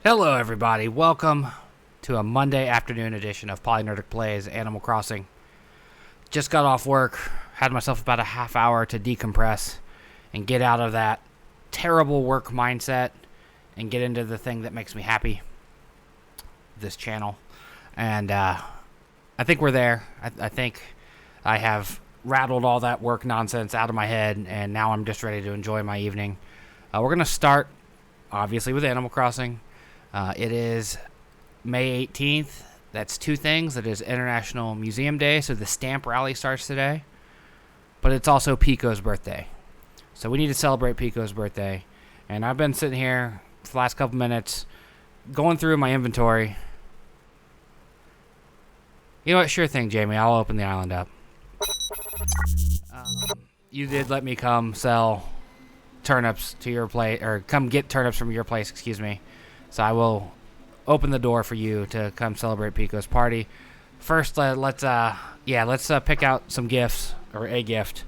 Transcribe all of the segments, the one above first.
Hello, everybody. Welcome to a Monday afternoon edition of Polynerdic Plays Animal Crossing. Just got off work, had myself about a half hour to decompress and get out of that terrible work mindset and get into the thing that makes me happy, this channel. And I think we're there. I think I have rattled all that work nonsense out of my head, and now I'm just ready to enjoy my evening. We're going to start, obviously, with Animal Crossing. It is May 18th. That's two things. It is International Museum Day, so the stamp rally starts today. But it's also Pekoe's birthday. So we need to celebrate Pekoe's birthday. And I've been sitting here for the last couple minutes going through my inventory. You know what? Sure thing, Jamie. I'll open the island up. You did let me come sell turnips to your place, or come get turnips from your place, excuse me. So I will open the door for you to come celebrate Pekoe's party. First, let's pick out some gifts, or a gift.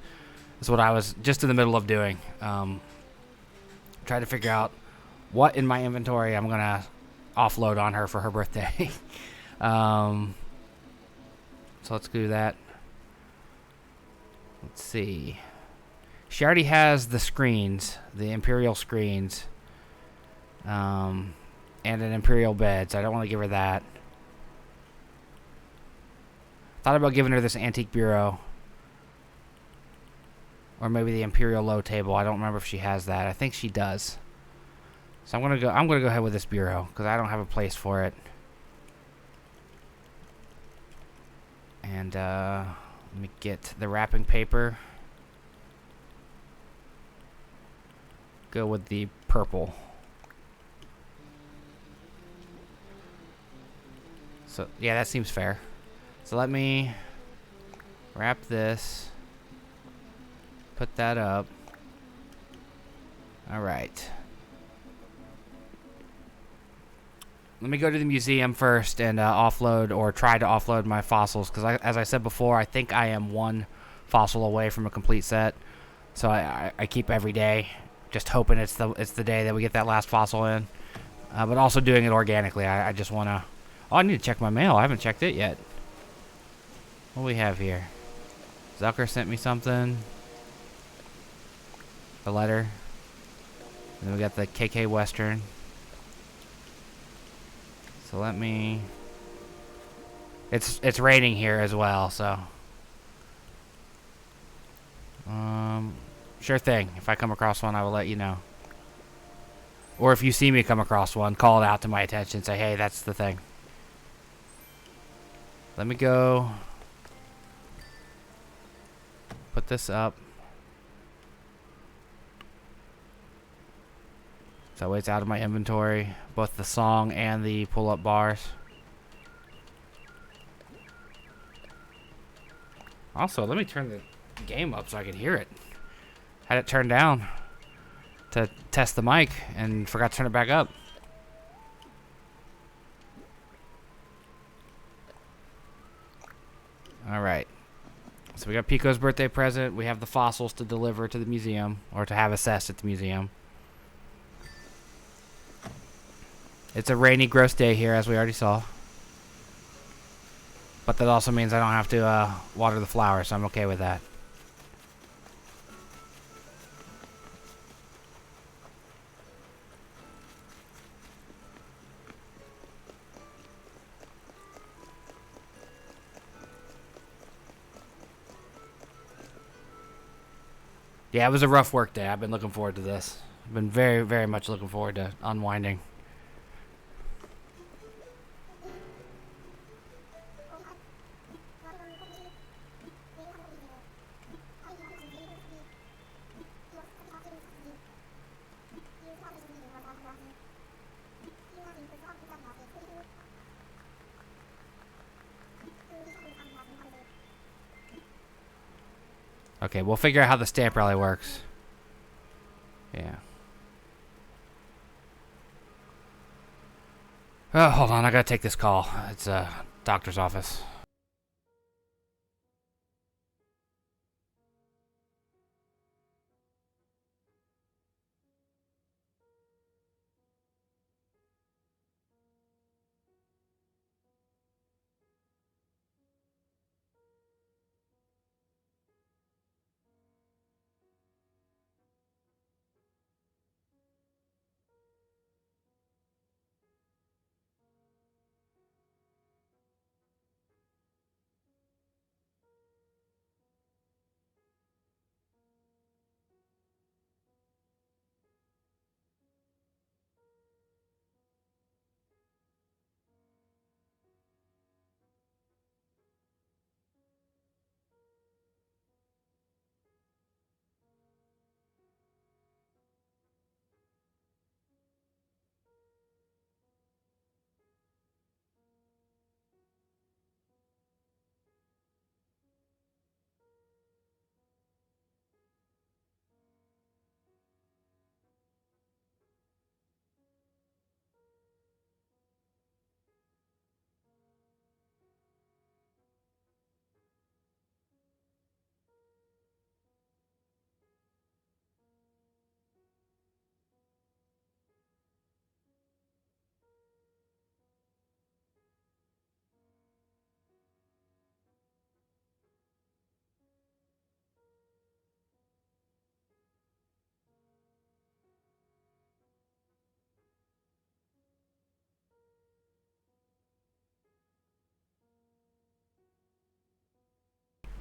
That's what I was just in the middle of doing. Try to figure out what in my inventory I'm gonna offload on her for her birthday. So let's do that. Let's see. She already has the screens, the Imperial screens. And an Imperial bed, so I don't want to give her that. Thought about giving her this antique bureau. Or maybe the Imperial low table. I don't remember if she has that. I think she does. So I'm gonna go ahead with this bureau, because I don't have a place for it. And let me get the wrapping paper. Go with the purple. So, yeah, that seems fair. So let me wrap this. Put that up. Alright. Let me go to the museum first and offload, or try to offload my fossils. Because, as I said before, I think I am one fossil away from a complete set. So I keep every day just hoping it's the day that we get that last fossil in. But also doing it organically. I just want to... Oh, I need to check my mail. I haven't checked it yet. What do we have here? Zucker sent me something. A letter. And then we got the KK Western. So let me... It's raining here as well, so... Sure thing. If I come across one, I will let you know. Or if you see me come across one, call it out to my attention. Say, hey, that's the thing. Let me go put this up. So it's out of my inventory, both the song and the pull-up bars. Also, let me turn the game up so I can hear it. Had it turned down to test the mic and forgot to turn it back up. Alright. So we got Pekoe's birthday present. We have the fossils to deliver to the museum, or to have assessed at the museum. It's a rainy, gross day here, as we already saw. But that also means I don't have to water the flowers, so I'm okay with that. Yeah, it was a rough work day. I've been looking forward to this. I've been very, very much looking forward to unwinding. Okay, we'll figure out how the stamp rally works. Yeah. Oh, hold on. I gotta take this call. It's a doctor's office.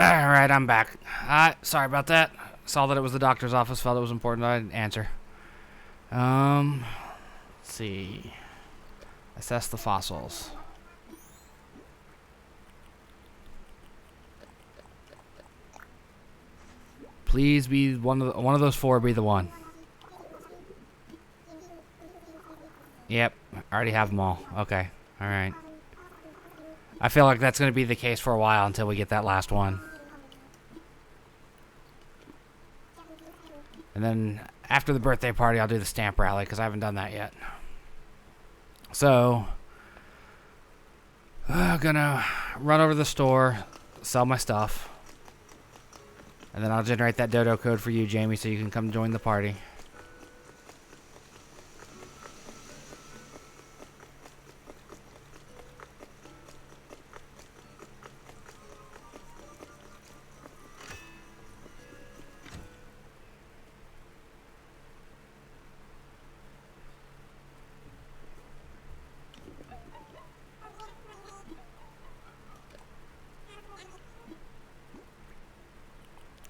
Alright, I'm back. Sorry about that. Saw that it was the doctor's office, felt it was important I'd answer. Let's see. Assess the fossils. Please be one of those four. Be the one. Yep, I already have them all. Okay, all right. I feel like that's going to be the case for a while until we get that last one. And then after the birthday party, I'll do the stamp rally because I haven't done that yet. So, I'm gonna run over to the store, sell my stuff, and then I'll generate that dodo code for you, Jamie, so you can come join the party.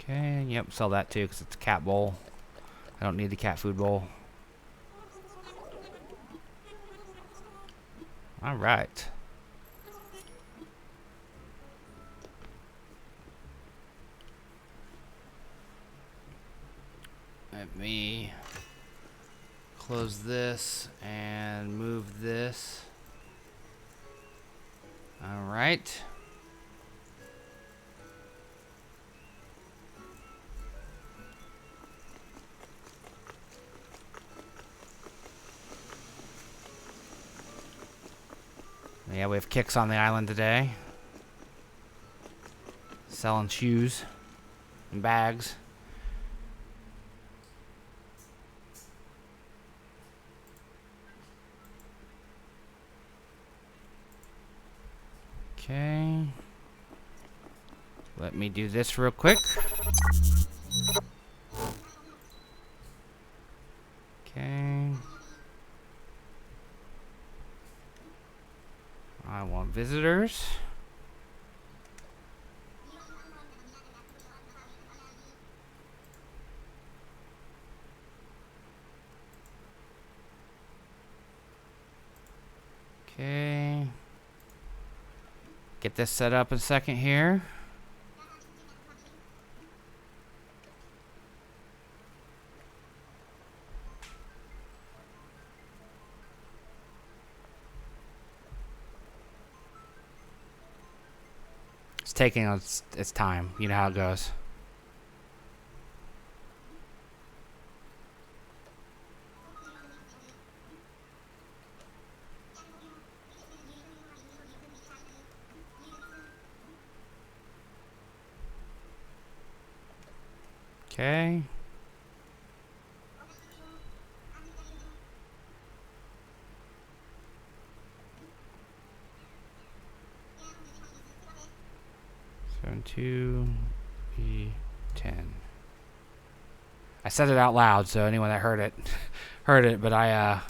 Okay, yep, sell that too because it's a cat bowl. I don't need the cat food bowl. All right. Let me close this and move this. All right. Yeah, we have Kicks on the island today. Selling shoes and bags. Okay. Let me do this real quick. Okay. I want visitors. Okay. Get this set up in a second here. It's taking its time. You know how it goes. Okay. Two E10. I said it out loud, so anyone that heard it, heard it. But I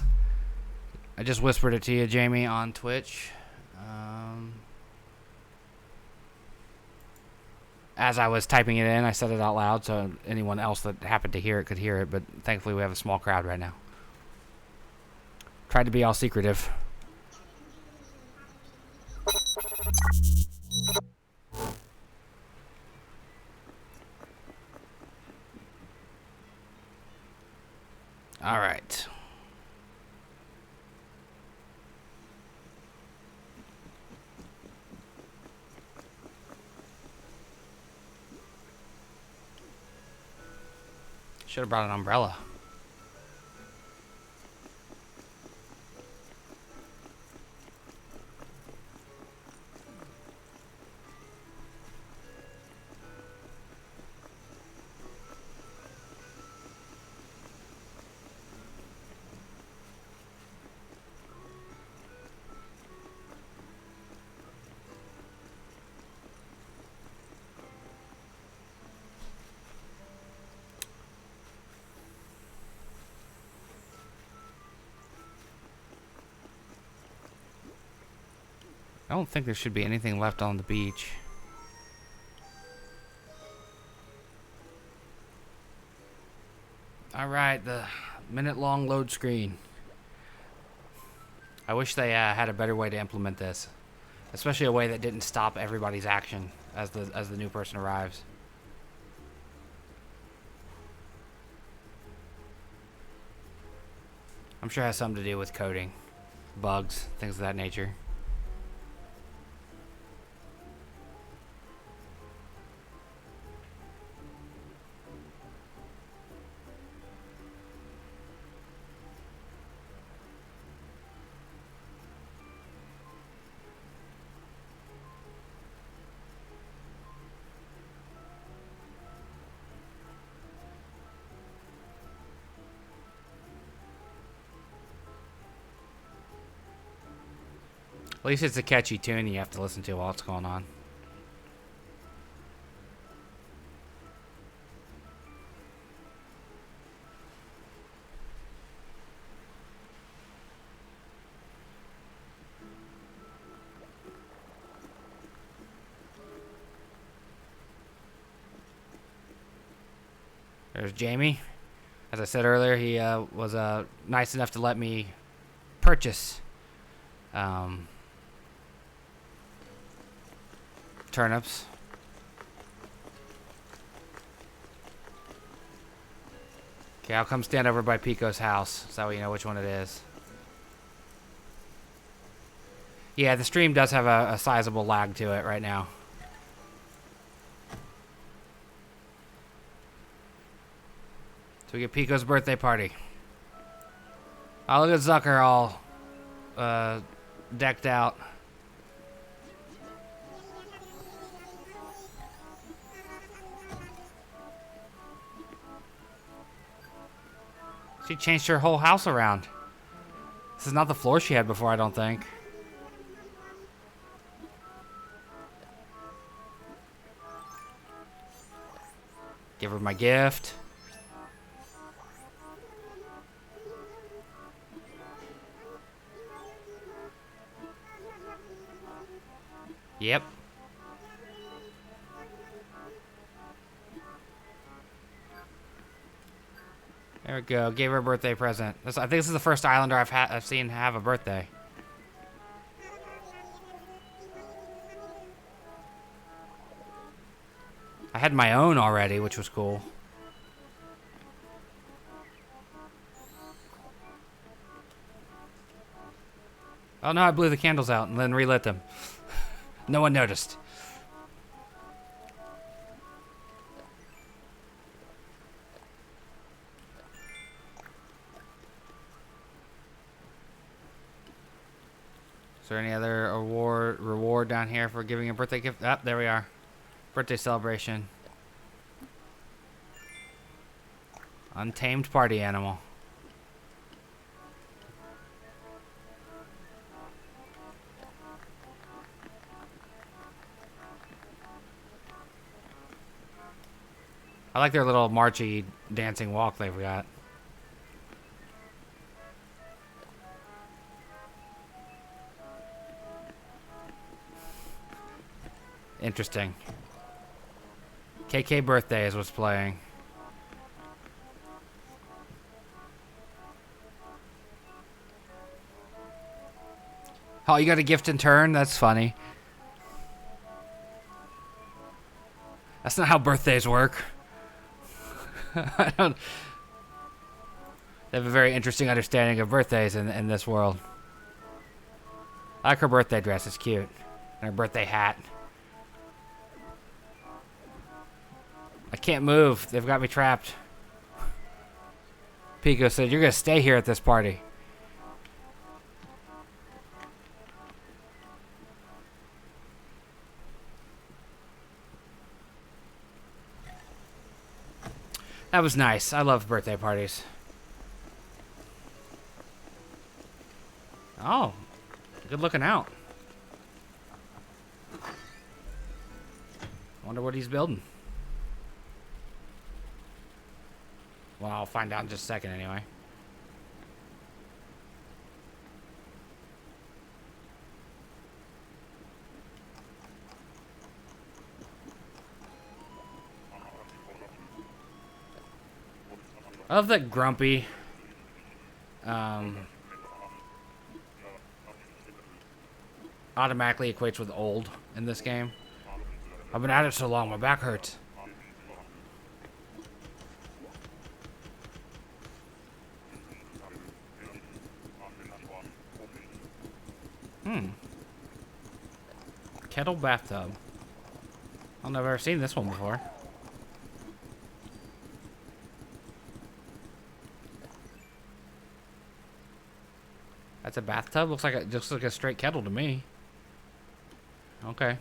just whispered it to you, Jamie, on Twitch. As I was typing it in, I said it out loud, so anyone else that happened to hear it could hear it. But thankfully, we have a small crowd right now. Tried to be all secretive. All right. Should have brought an umbrella. I don't think there should be anything left on the beach. Alright, the minute-long load screen. I wish they had a better way to implement this. Especially a way that didn't stop everybody's action as the new person arrives. I'm sure it has something to do with coding. Bugs, things of that nature. At least it's a catchy tune you have to listen to while it's going on. There's Jamie. As I said earlier, he was nice enough to let me purchase turnips. Okay, I'll come stand over by Pekoe's house so we know which one it is. Yeah, the stream does have a sizable lag to it right now. So we get Pekoe's birthday party. Oh, look at Zucker all decked out. She changed her whole house around. This is not the floor she had before, I don't think. Give her my gift. Yep. There we go. Gave her a birthday present. I think this is the first Islander I've seen have a birthday. I had my own already, which was cool. Oh no, I blew the candles out and then relit them. No one noticed. Is there any other reward down here for giving a birthday gift? Ah, there we are. Birthday celebration. Untamed party animal. I like their little marchy dancing walk they've got. Interesting. KK Birthday is what's playing. Oh, you got a gift in turn? That's funny. That's not how birthdays work. I don't... They have a very interesting understanding of birthdays in this world. I like her birthday dress. It's cute. And her birthday hat. I can't move. They've got me trapped. Pekoe said, "You're going to stay here at this party." That was nice. I love birthday parties. Oh, good looking out. Wonder what he's building. Well, I'll find out in just a second anyway. I love that grumpy. Automatically equates with old in this game. I've been at it so long, my back hurts. Kettle bathtub. I've never seen this one before. That's a bathtub? Looks like just like a straight kettle to me. Okay.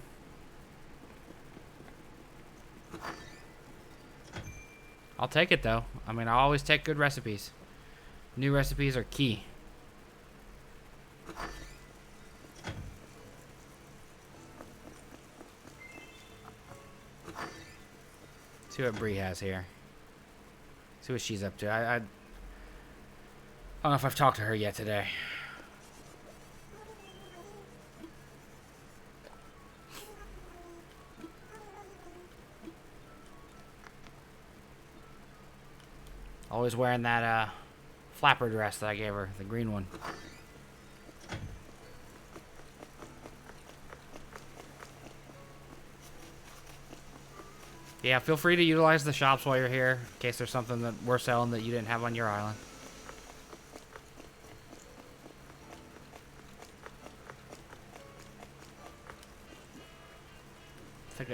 I'll take it though. I mean, I always take good recipes. New recipes are key. See what Bree has here. See what she's up to. I don't know if I've talked to her yet today. Always wearing that flapper dress that I gave her, the green one. Yeah, feel free to utilize the shops while you're here, in case there's something that we're selling that you didn't have on your island.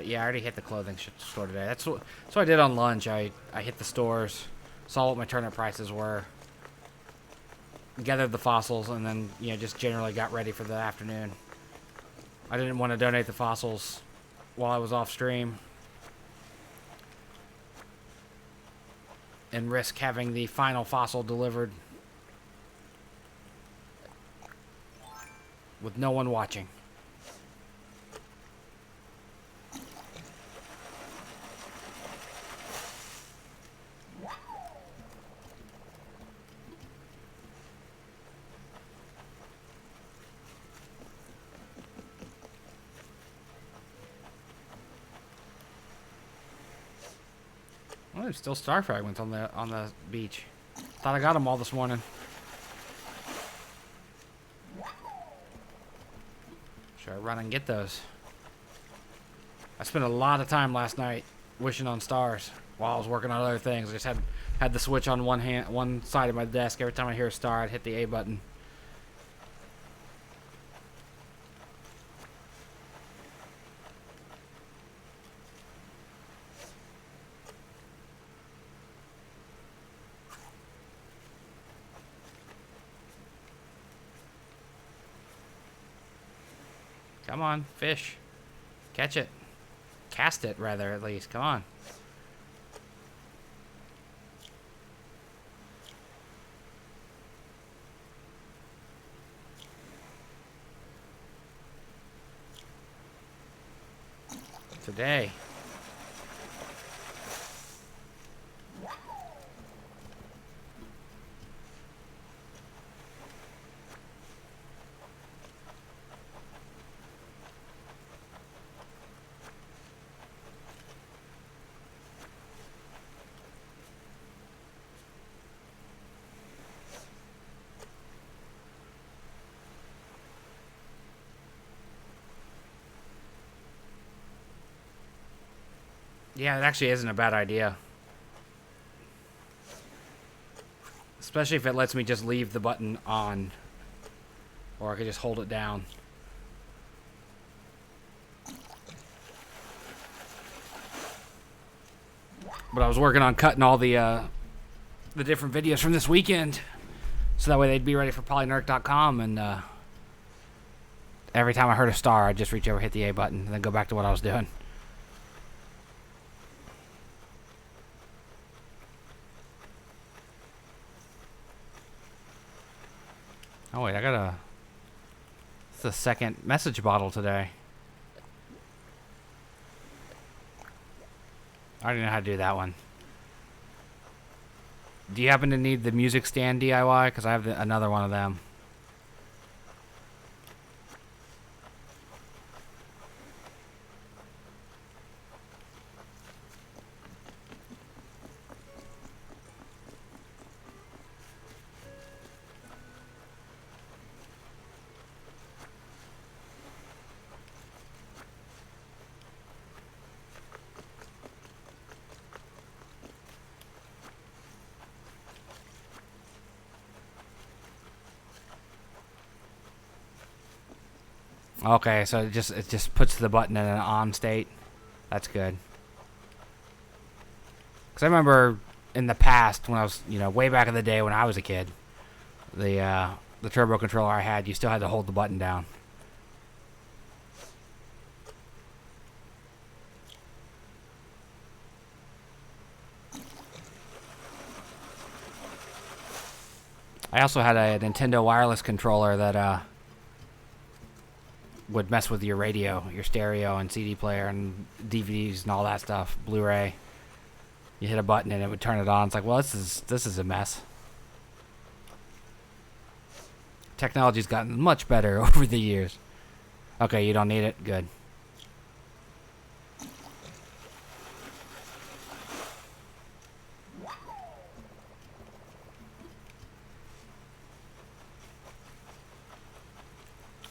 Yeah, I already hit the clothing store today. That's what I did on lunch. I hit the stores, saw what my turnip prices were, gathered the fossils, and then, you know, just generally got ready for the afternoon. I didn't want to donate the fossils while I was off stream and risk having the final fossil delivered with no one watching. Well, there's still star fragments on the beach. Thought I got them all this morning. Should I run and get those? I spent a lot of time last night wishing on stars while I was working on other things. I just had the switch on one side of my desk. Every time I hear a star, I'd hit the A button. Come on, fish. Catch it. Cast it, rather, at least. Come on. Today. Yeah, it actually isn't a bad idea. Especially if it lets me just leave the button on. Or I could just hold it down. But I was working on cutting all the different videos from this weekend. So that way they'd be ready for polynerd.com, and every time I heard a star, I'd just reach over, hit the A button, and then go back to what I was doing. Oh wait, it's the second message bottle today. I already know how to do that one. Do you happen to need the music stand DIY? Because I have another one of them. Okay, so it just puts the button in an on state. That's good. Because I remember in the past when I was, way back in the day when I was a kid, the turbo controller I had, you still had to hold the button down. I also had a Nintendo wireless controller that would mess with your radio, your stereo, and CD player, and DVDs and all that stuff, Blu-ray. You hit a button and it would turn it on. It's like, well, this is a mess. Technology's gotten much better over the years. Okay, you don't need it. Good.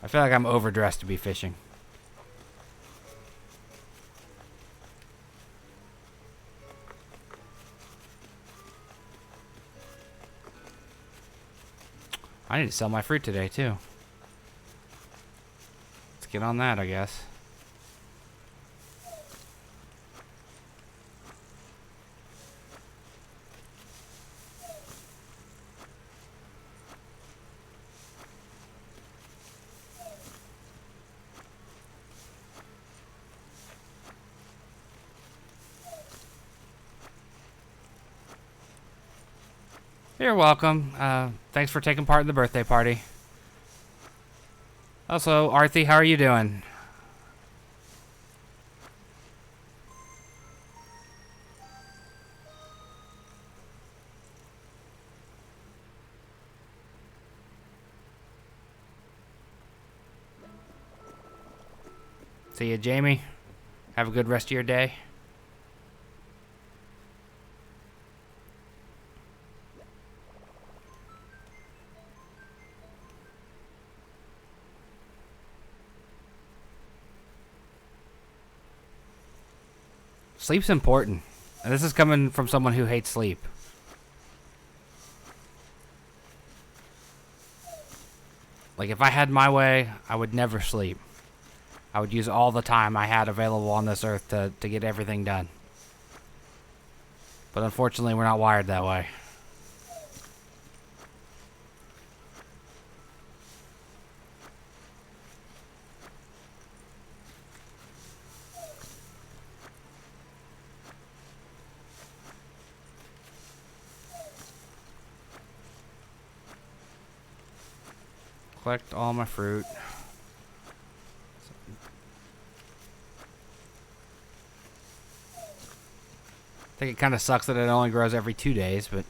I feel like I'm overdressed to be fishing. I need to sell my fruit today, too. Let's get on that, I guess. You're welcome. Thanks for taking part in the birthday party. Also, Arthi, how are you doing? See you, Jamie. Have a good rest of your day. Sleep's important. And this is coming from someone who hates sleep. Like, if I had my way, I would never sleep. I would use all the time I had available on this earth to get everything done. But unfortunately, we're not wired that way. Collect all my fruit. I think it kind of sucks that it only grows every 2 days, but...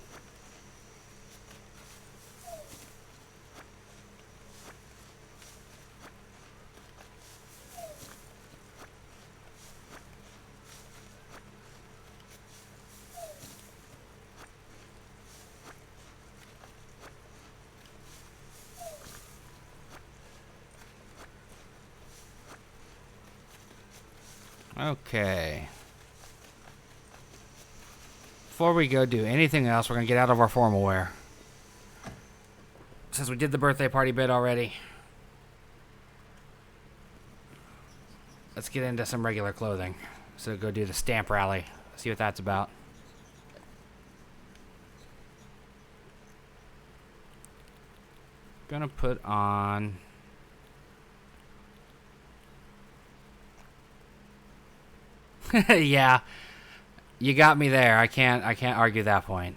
Okay. Before we go do anything else, we're going to get out of our formal wear. Since we did the birthday party bit already, let's get into some regular clothing. So go do the stamp rally. See what that's about. Gonna put on... Yeah. You got me there. I can't argue that point.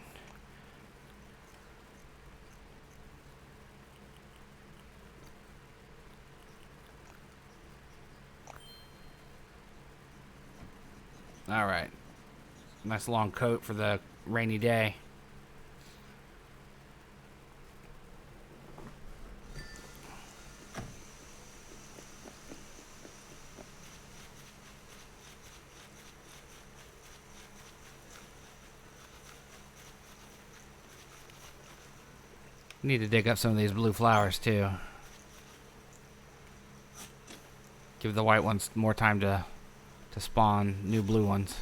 All right. Nice long coat for the rainy day. Need to dig up some of these blue flowers too. Give the white ones more time to spawn new blue ones.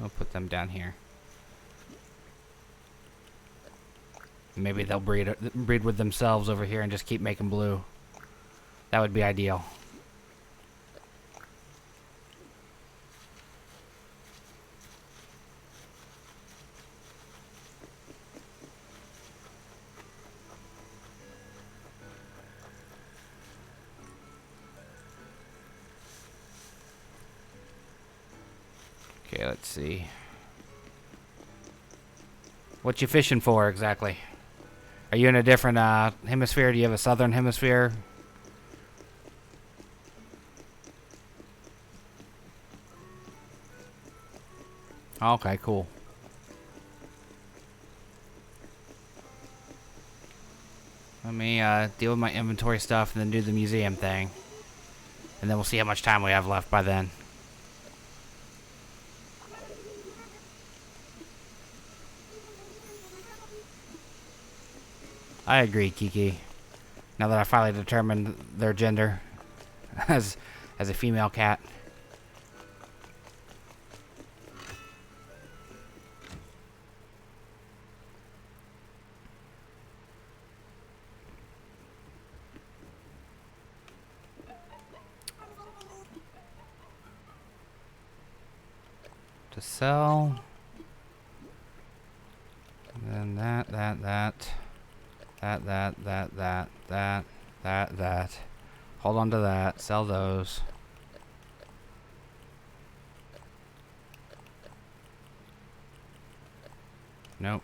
I'll put them down here. Maybe they'll breed with themselves over here and just keep making blue. That would be ideal. Okay, let's see. What you fishing for exactly? Are you in a different hemisphere? Do you have a southern hemisphere? Okay, cool. Let me deal with my inventory stuff and then do the museum thing. And then we'll see how much time we have left by then. I agree, Kiki. Now that I finally determined their gender as a female cat. To sell. And then that. Hold on to that. Sell those. Nope.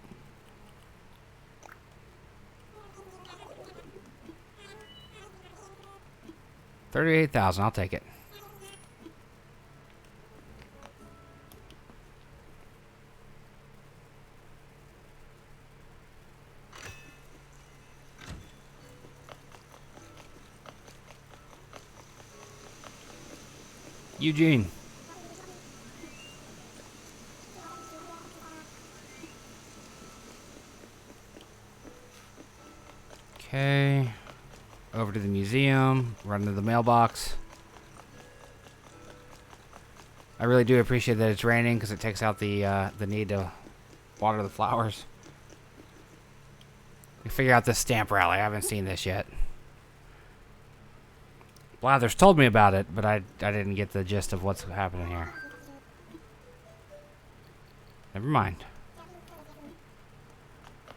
$38,000. I'll take it. Eugene. Okay. Over to the museum. Run to the mailbox. I really do appreciate that it's raining because it takes out the need to water the flowers. We figure out this stamp rally. I haven't seen this yet. Blathers told me about it, but I didn't get the gist of what's happening here. Never mind.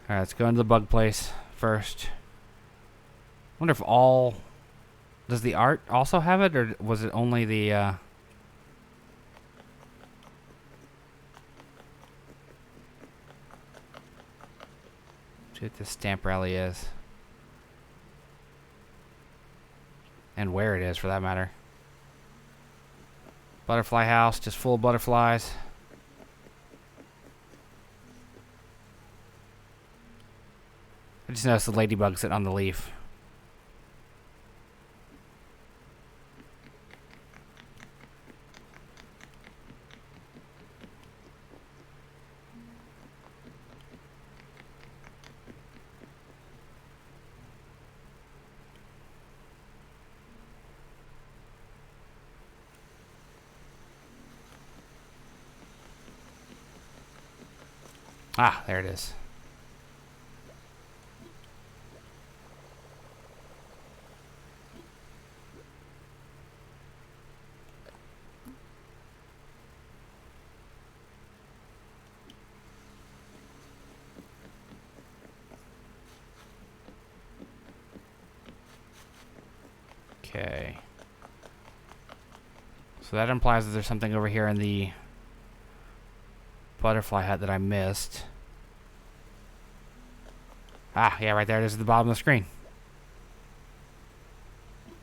Alright, let's go into the bug place first. Wonder if all... Does the art also have it, or was it only the... See what this stamp rally is. And where it is, for that matter. Butterfly house, just full of butterflies. I just noticed the ladybug sitting on the leaf. Ah, there it is. Okay. So that implies that there's something over here in the butterfly hut that I missed. Ah, yeah, right there. It is at the bottom of the screen. So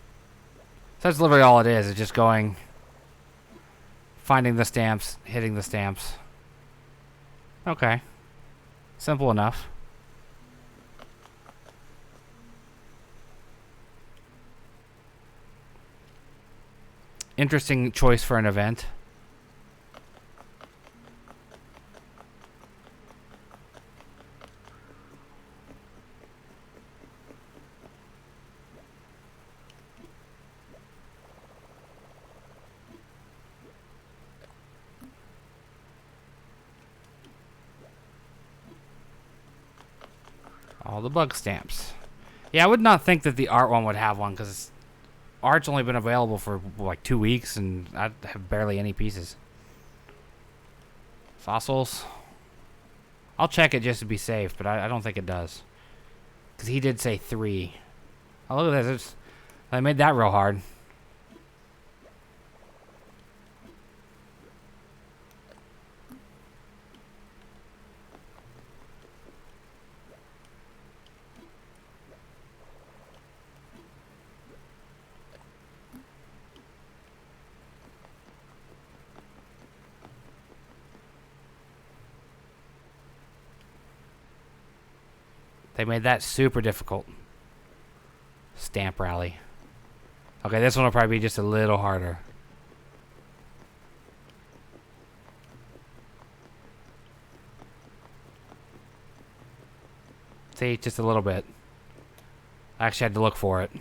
that's literally all it is. It's just going, finding the stamps, hitting the stamps. Okay. Simple enough. Interesting choice for an event. All the bug stamps. Yeah, I would not think that the art one would have one, because art's only been available for like 2 weeks, and I have barely any pieces. Fossils. I'll check it just to be safe, but I don't think it does. Because he did say 3. Oh, look at this. They made that real hard. They made that super difficult. Stamp rally. Okay, this one will probably be just a little harder. See, just a little bit. I actually had to look for it.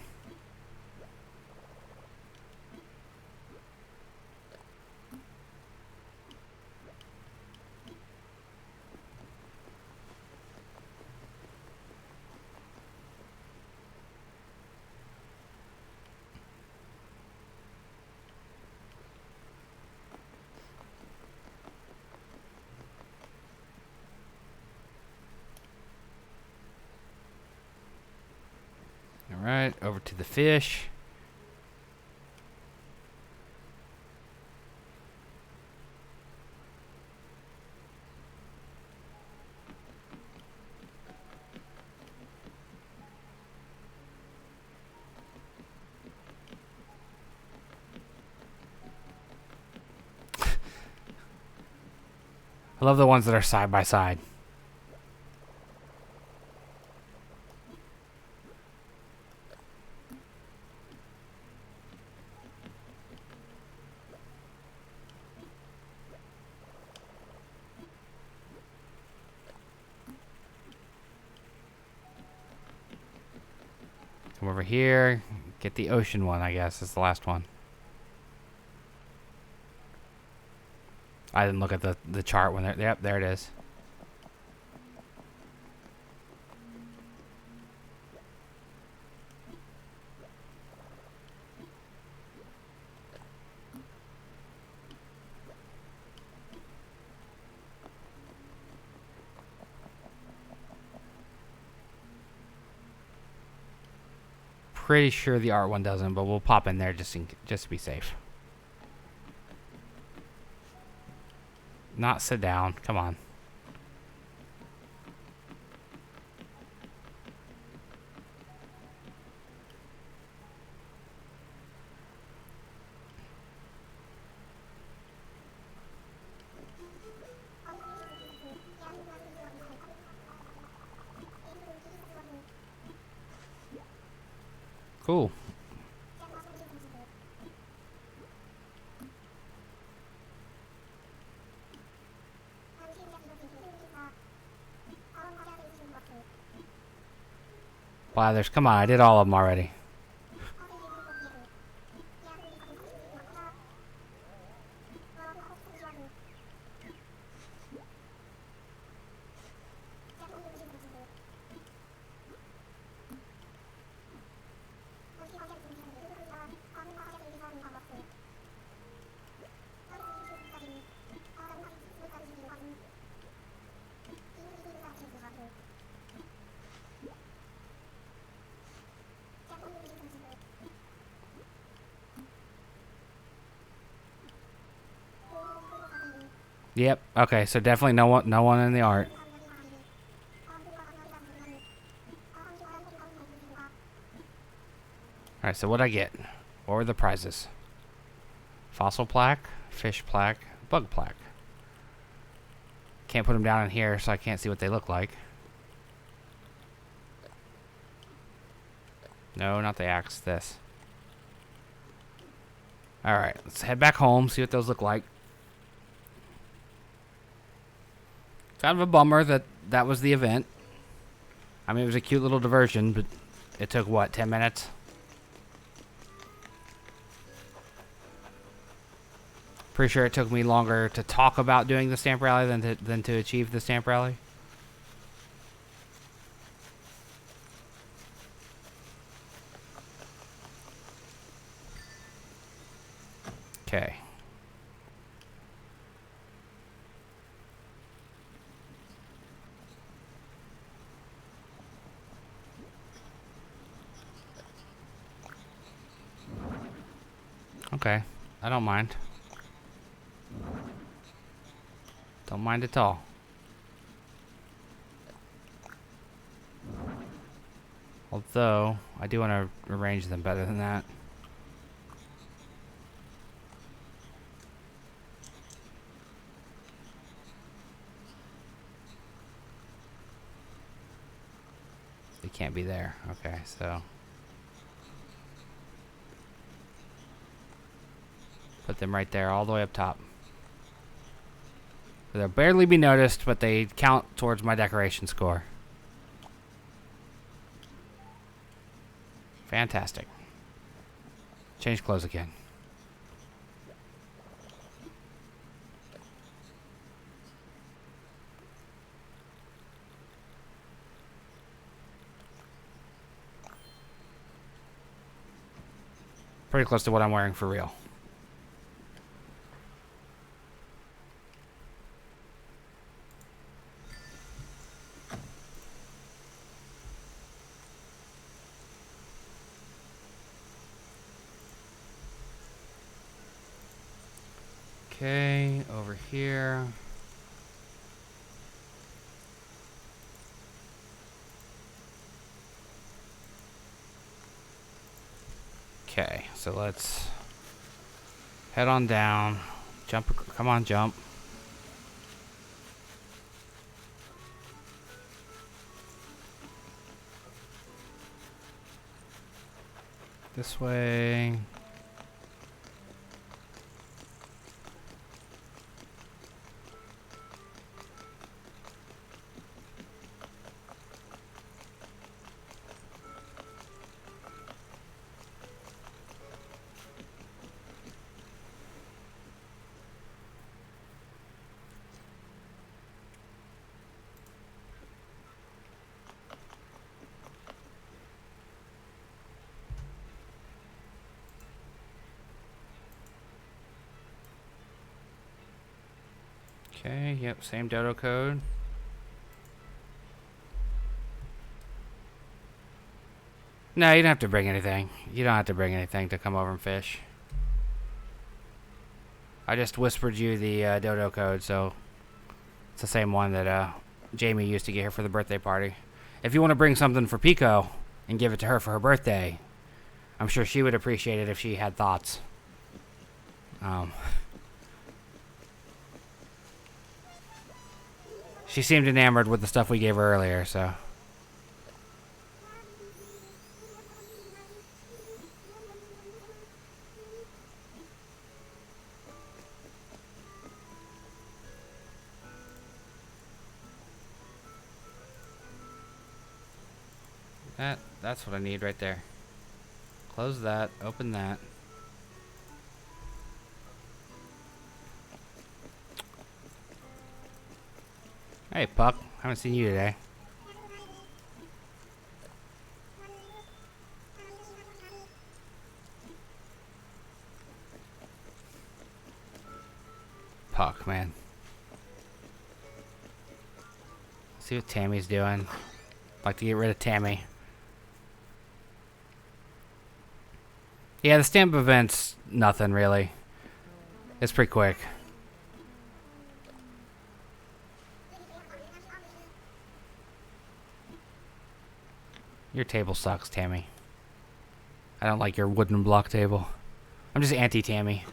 Alright, over to the fish. I love the ones that are side by side. Come over here, get the ocean one, I guess. It's the last one. I didn't look at the chart when yep, there it is. Pretty sure the art one doesn't, but we'll pop in there just to be safe. Not sit down. Come on. Cool. Blathers, come on, I did all of them already. Yep. Okay, so definitely no one in the art. Alright, so what'd I get? What were the prizes? Fossil plaque, fish plaque, bug plaque. Can't put them down in here, so I can't see what they look like. No, not the axe, this. Alright, let's head back home, see what those look like. Kind of a bummer that was the event. I mean, it was a cute little diversion, but it took, what, 10 minutes? Pretty sure it took me longer to talk about doing the stamp rally than to achieve the stamp rally. Okay. Okay. I don't mind. Don't mind at all. Although, I do want to arrange them better than that. They can't be there. Okay, so put them right there, all the way up top. They'll barely be noticed, but they count towards my decoration score. Fantastic. Change clothes again. Pretty close to what I'm wearing for real. Okay, over here. Okay, so let's head on down. Jump, come on, jump. This way. Okay, yep, same dodo code. No, you don't have to bring anything. You don't have to bring anything to come over and fish. I just whispered you the dodo code, so it's the same one that Jamie used to get here for the birthday party. If you want to bring something for Pekoe and give it to her for her birthday, I'm sure she would appreciate it if she had thoughts. She seemed enamored with the stuff we gave her earlier, so. That's what I need right there. Close that, open that. Hey, Puck. Haven't seen you today. Puck, man. See what Tammy's doing. Like to get rid of Tammy. Yeah, the stamp event's nothing, really. It's pretty quick. Your table sucks, Tammy. I don't like your wooden block table. I'm just anti-Tammy.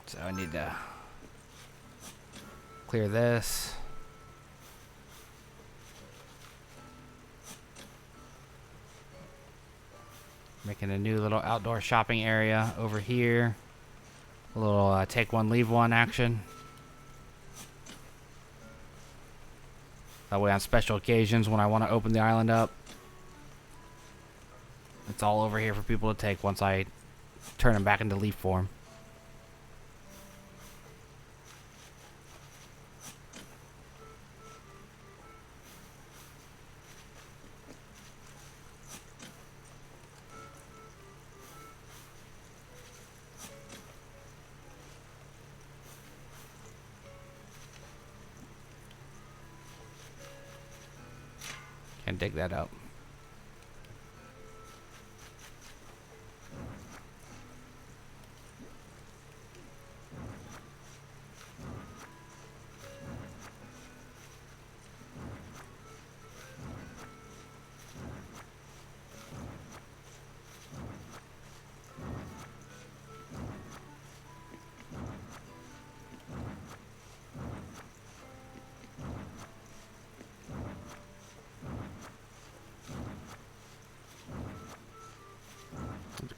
So I need to clear this. Making a new little outdoor shopping area over here. A little take one, leave one action. That way on special occasions when I want to open the island up, it's all over here for people to take once I turn them back into leaf form. Can't dig that up.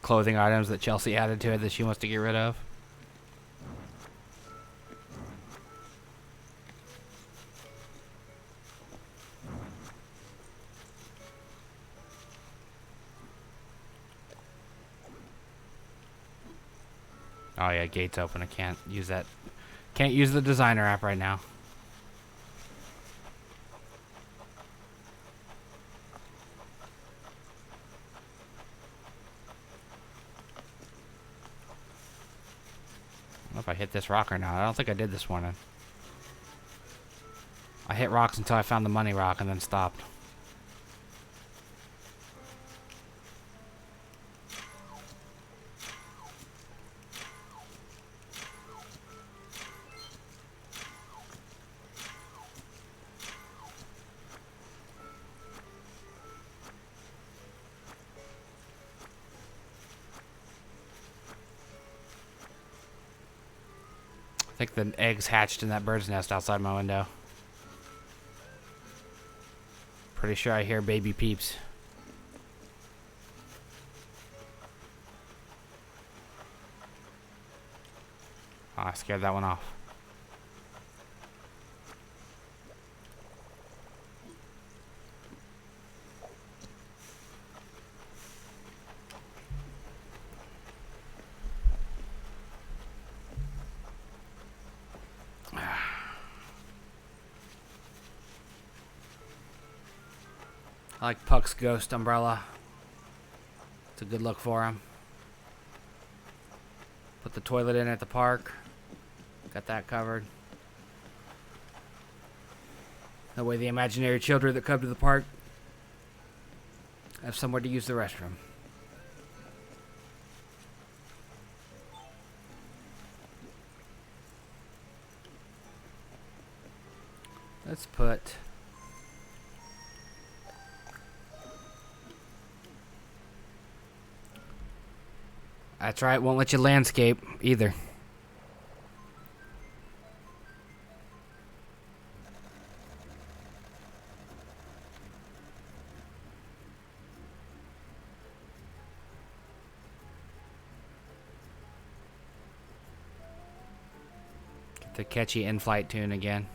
Clothing items that Chelsea added to it that she wants to get rid of. Oh yeah, gate's open. I can't use that. Can't use the designer app right now. I don't know if I hit this rock or not. I don't think I did this morning. I hit rocks until I found the money rock and then stopped. I think the eggs hatched in that bird's nest outside my window. Pretty sure I hear baby peeps. Oh, I scared that one off. I like Puck's ghost umbrella. It's a good look for him. Put the toilet in at the park. Got that covered. That way the imaginary children that come to the park have somewhere to use the restroom. Let's put... That's right, won't let you landscape either. Get the catchy in-flight tune again.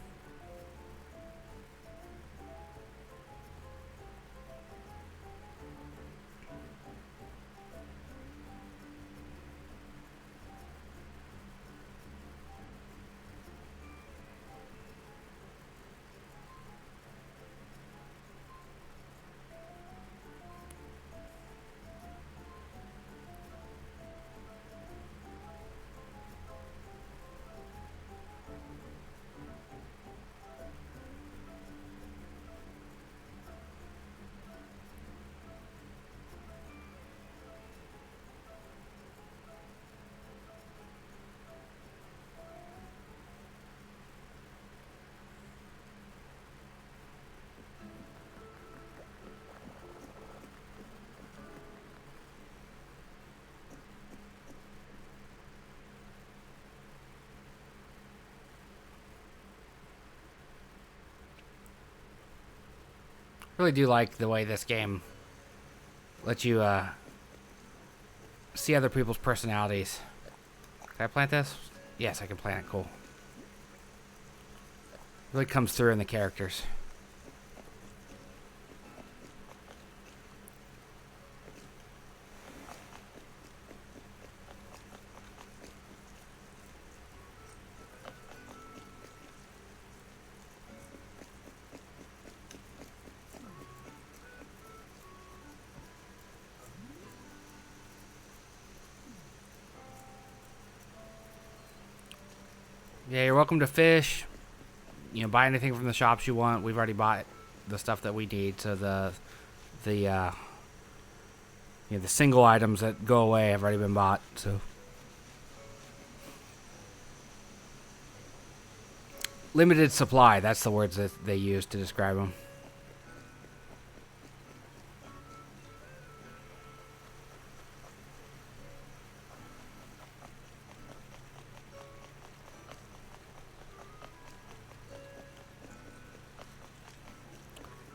Really do like the way this game lets you see other people's personalities. Can I plant this? Yes, I can plant it. Cool. Really comes through in the characters. Yeah, you're welcome to fish. You know, buy anything from the shops you want. We've already bought the stuff that we need. So the the single items that go away have already been bought. So limited supply. That's the words that they use to describe them.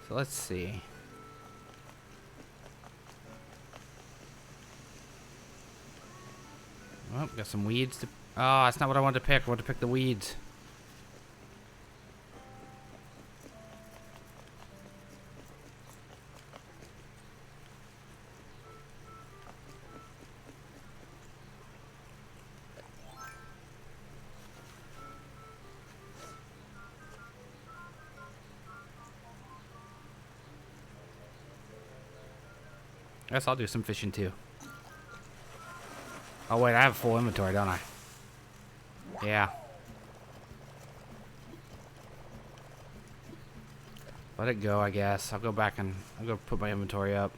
So let's see. Oh, got some weeds to... Oh, that's not what I wanted to pick. I wanted to pick the weeds. Guess I'll do some fishing too. Oh wait, I have full inventory, don't I? Yeah. Let it go, I guess. I'll go back and I'll go put my inventory up.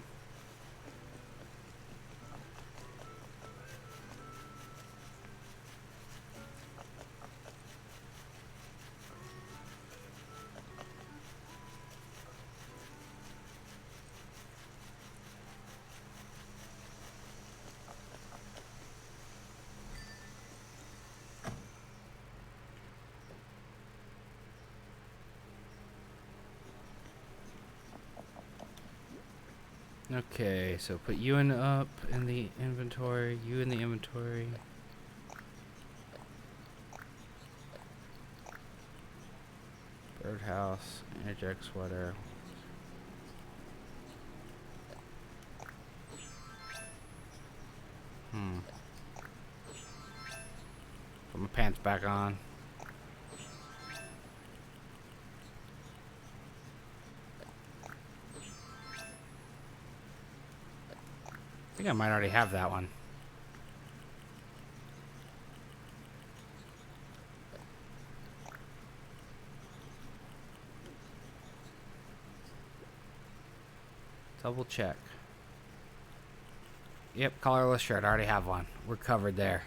Okay, so put you up in the inventory, you in the inventory. Birdhouse, energetic sweater. Put my pants back on. I think I might already have that one. Double check. Yep, collarless shirt. I already have one. We're covered there.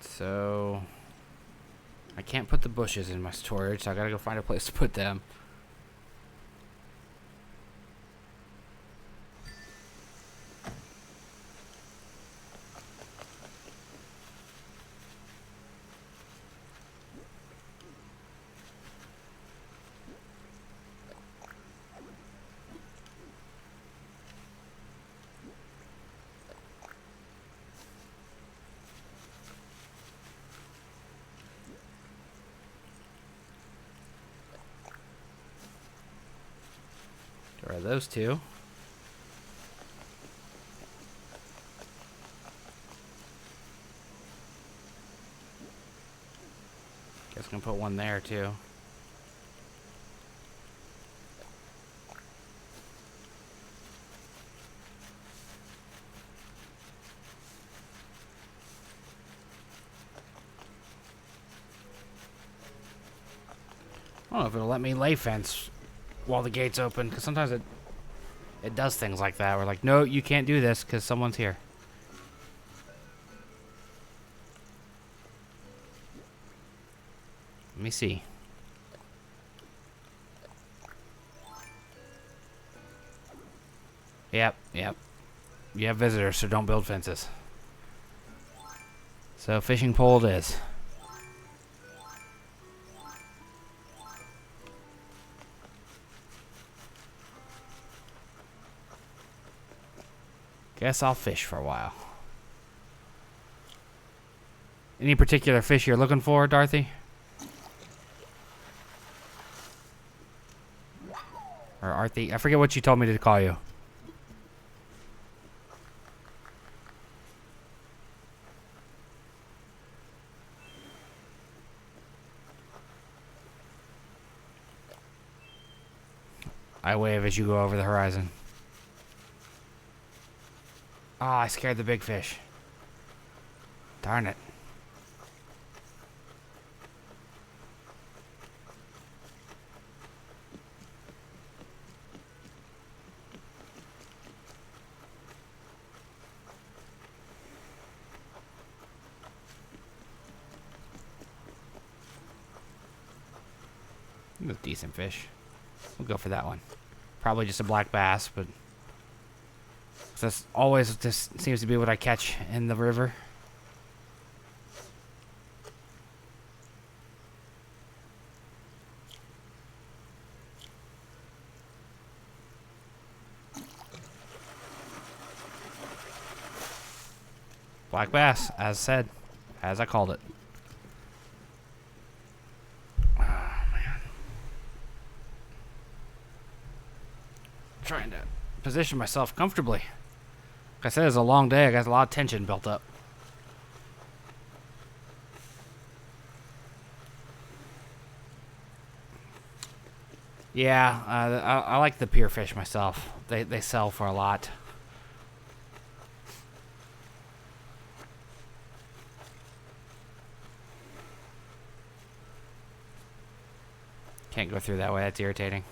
So I can't put the bushes in my storage, so I gotta go find a place to put them. There are those two. Guess I'm gonna put one there too. I don't know if it'll let me lay fence while the gate's open, because sometimes it does things like that. We're like, no, you can't do this because someone's here. Let me see. Yep. You have visitors, so don't build fences. So fishing pole it is. Guess I'll fish for a while. Any particular fish you're looking for, Dorothy? Or Arthie? I forget what you told me to call you. I wave as you go over the horizon. Oh, I scared the big fish. Darn it. A decent fish. We'll go for that one. Probably just a black bass, but that's always just seems to be what I catch in the river. Black bass, as said, as I called it. Oh, man. Trying to position myself comfortably. Like I said, it's a long day. I got a lot of tension built up. Yeah, I like the pier fish myself. They sell for a lot. Can't go through that way. That's irritating.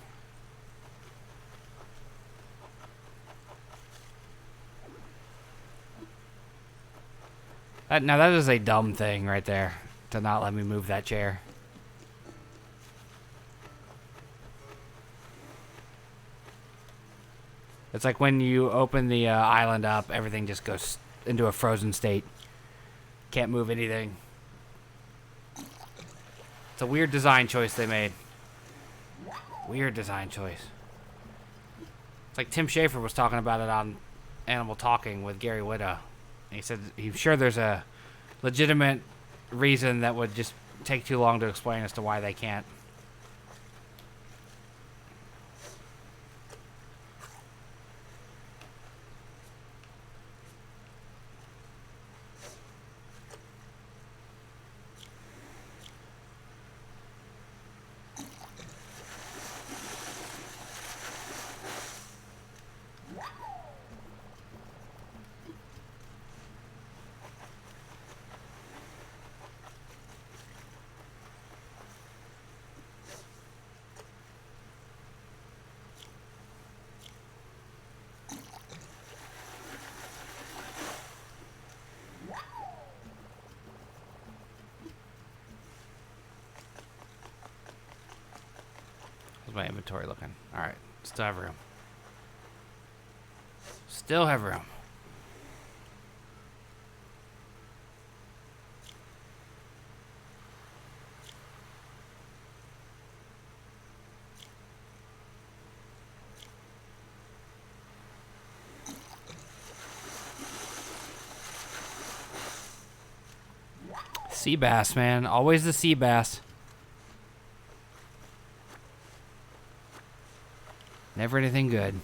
Now that is a dumb thing right there, to not let me move that chair. It's like when you open the island up, everything just goes into a frozen state. Can't move anything. It's a weird design choice they made. Weird design choice. It's like Tim Schafer was talking about it on Animal Talking with Gary Whitta. He said he's sure there's a legitimate reason that would just take too long to explain as to why they can't. How's my inventory looking? Alright, still have room. Still have room. Sea bass, man. Always the sea bass. Never anything good.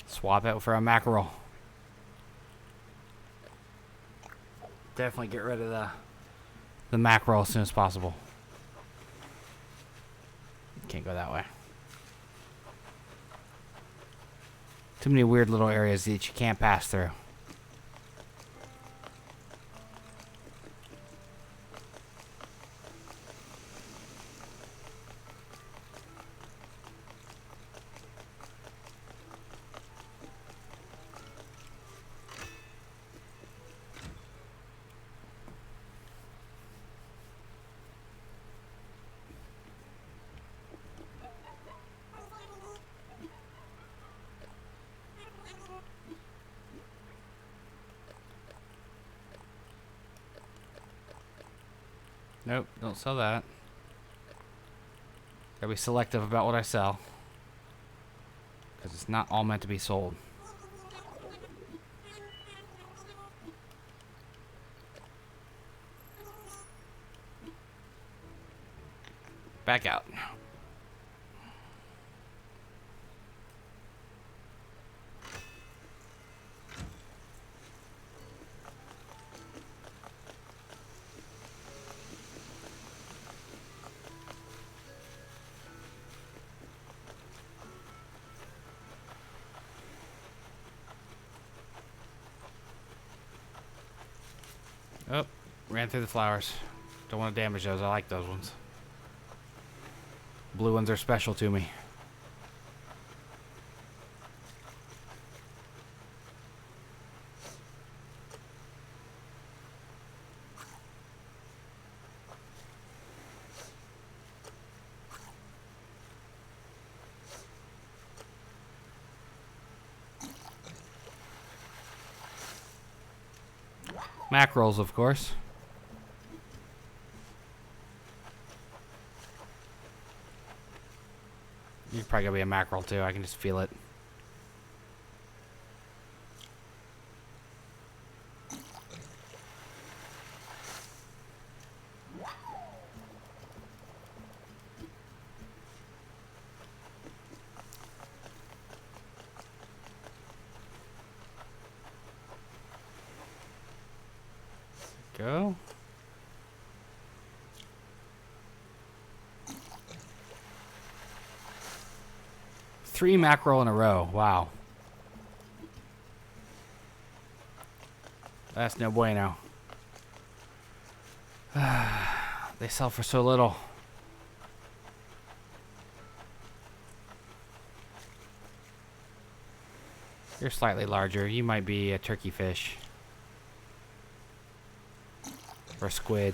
Swap it for a mackerel. Definitely get rid of the mackerel as soon as possible. Can't go that way. Too many weird little areas that you can't pass through. Nope, don't sell that. Gotta be selective about what I sell, because it's not all meant to be sold. Back out. Oh, ran through the flowers. Don't want to damage those. I like those ones. Blue ones are special to me. Mackerels, of course. You're probably gonna be a mackerel too. I can just feel it. Go. Three mackerel in a row. Wow. That's no bueno. They sell for so little. You're slightly larger. You might be a turkey fish. Or a squid.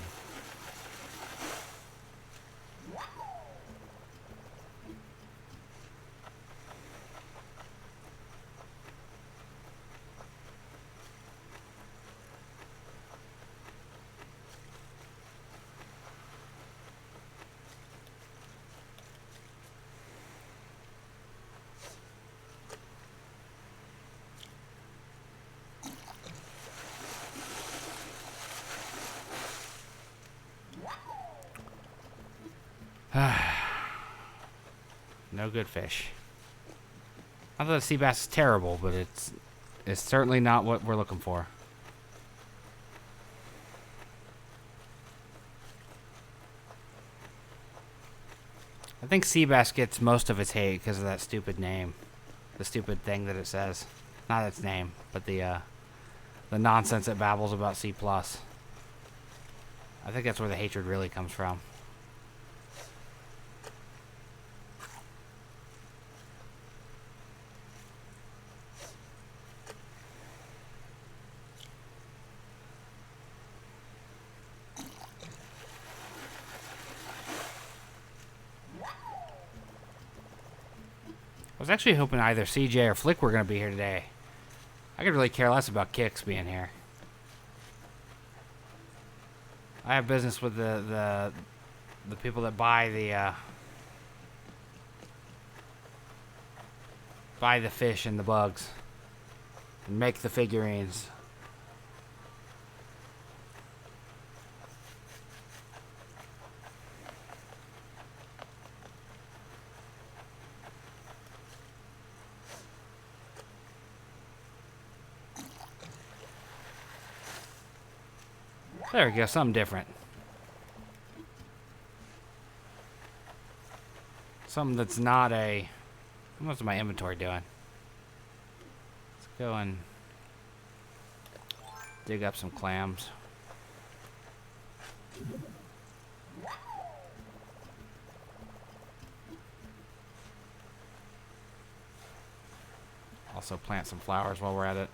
No good fish. Not that the sea bass is terrible, but it's certainly not what we're looking for. I think sea bass gets most of its hate because of that stupid name. The stupid thing that it says. Not its name, but the nonsense it babbles about C+. I think that's where the hatred really comes from. I was actually hoping either CJ or Flick were going to be here today. I could really care less about Kix being here. I have business with the people that buy the fish and the bugs and make the figurines. There we go, something different. Something that's not a... What's my inventory doing? Let's go and dig up some clams. Also plant some flowers while we're at it.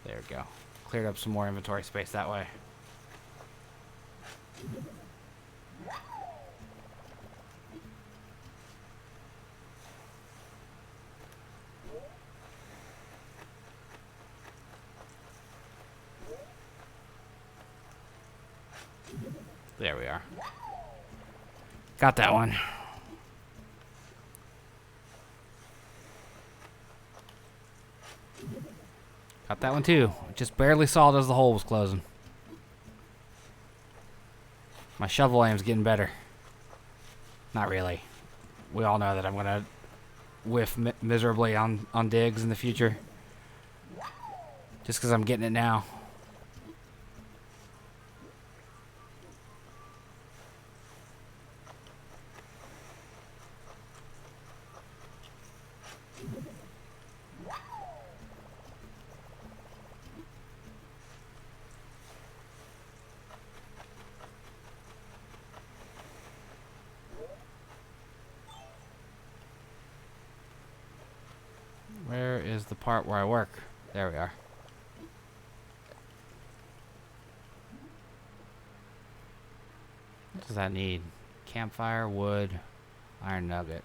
There we go. Cleared up some more inventory space that way. There we are. Got that one. Got that one too. Just barely saw it as the hole was closing. My shovel aim's getting better. Not really. We all know that I'm gonna whiff miserably on digs in the future. Just because I'm getting it now. the part where I work. There we are. What does that need? Campfire, wood, iron nugget.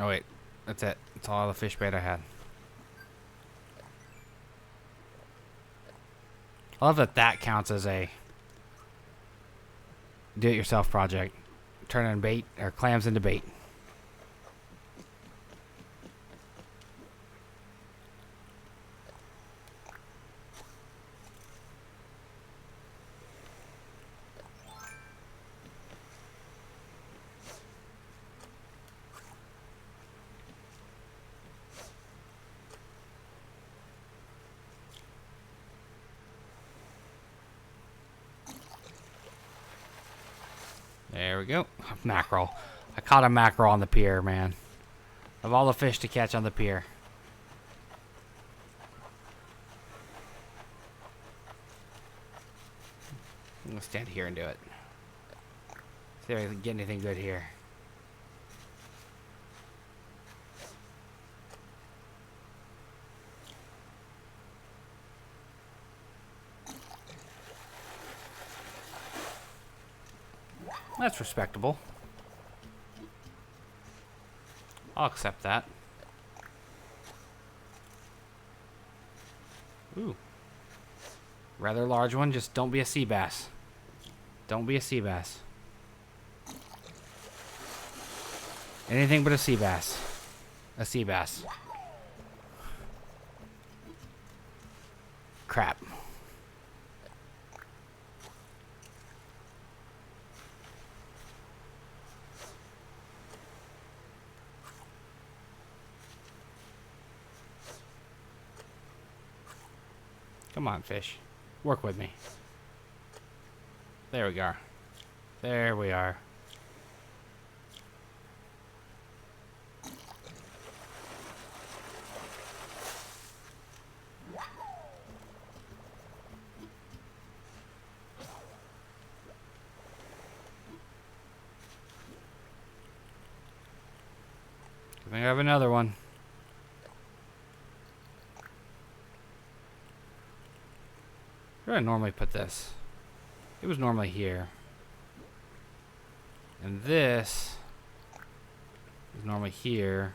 Oh wait, that's it. That's all the fish bait I had. I love that that counts as a do-it-yourself project. Turning bait or clams into bait. There we go. Mackerel. I caught a mackerel on the pier, man. Of all the fish to catch on the pier. I'm gonna stand here and do it. See if I can get anything good here. That's respectable. I'll accept that. Ooh. Rather large one, just don't be a sea bass. Don't be a sea bass. Anything but a sea bass. A sea bass. Crap. Come on, fish. Work with me. There we go. There we are. I think I have another one. Where do I normally put this? It was normally here. And this is normally here.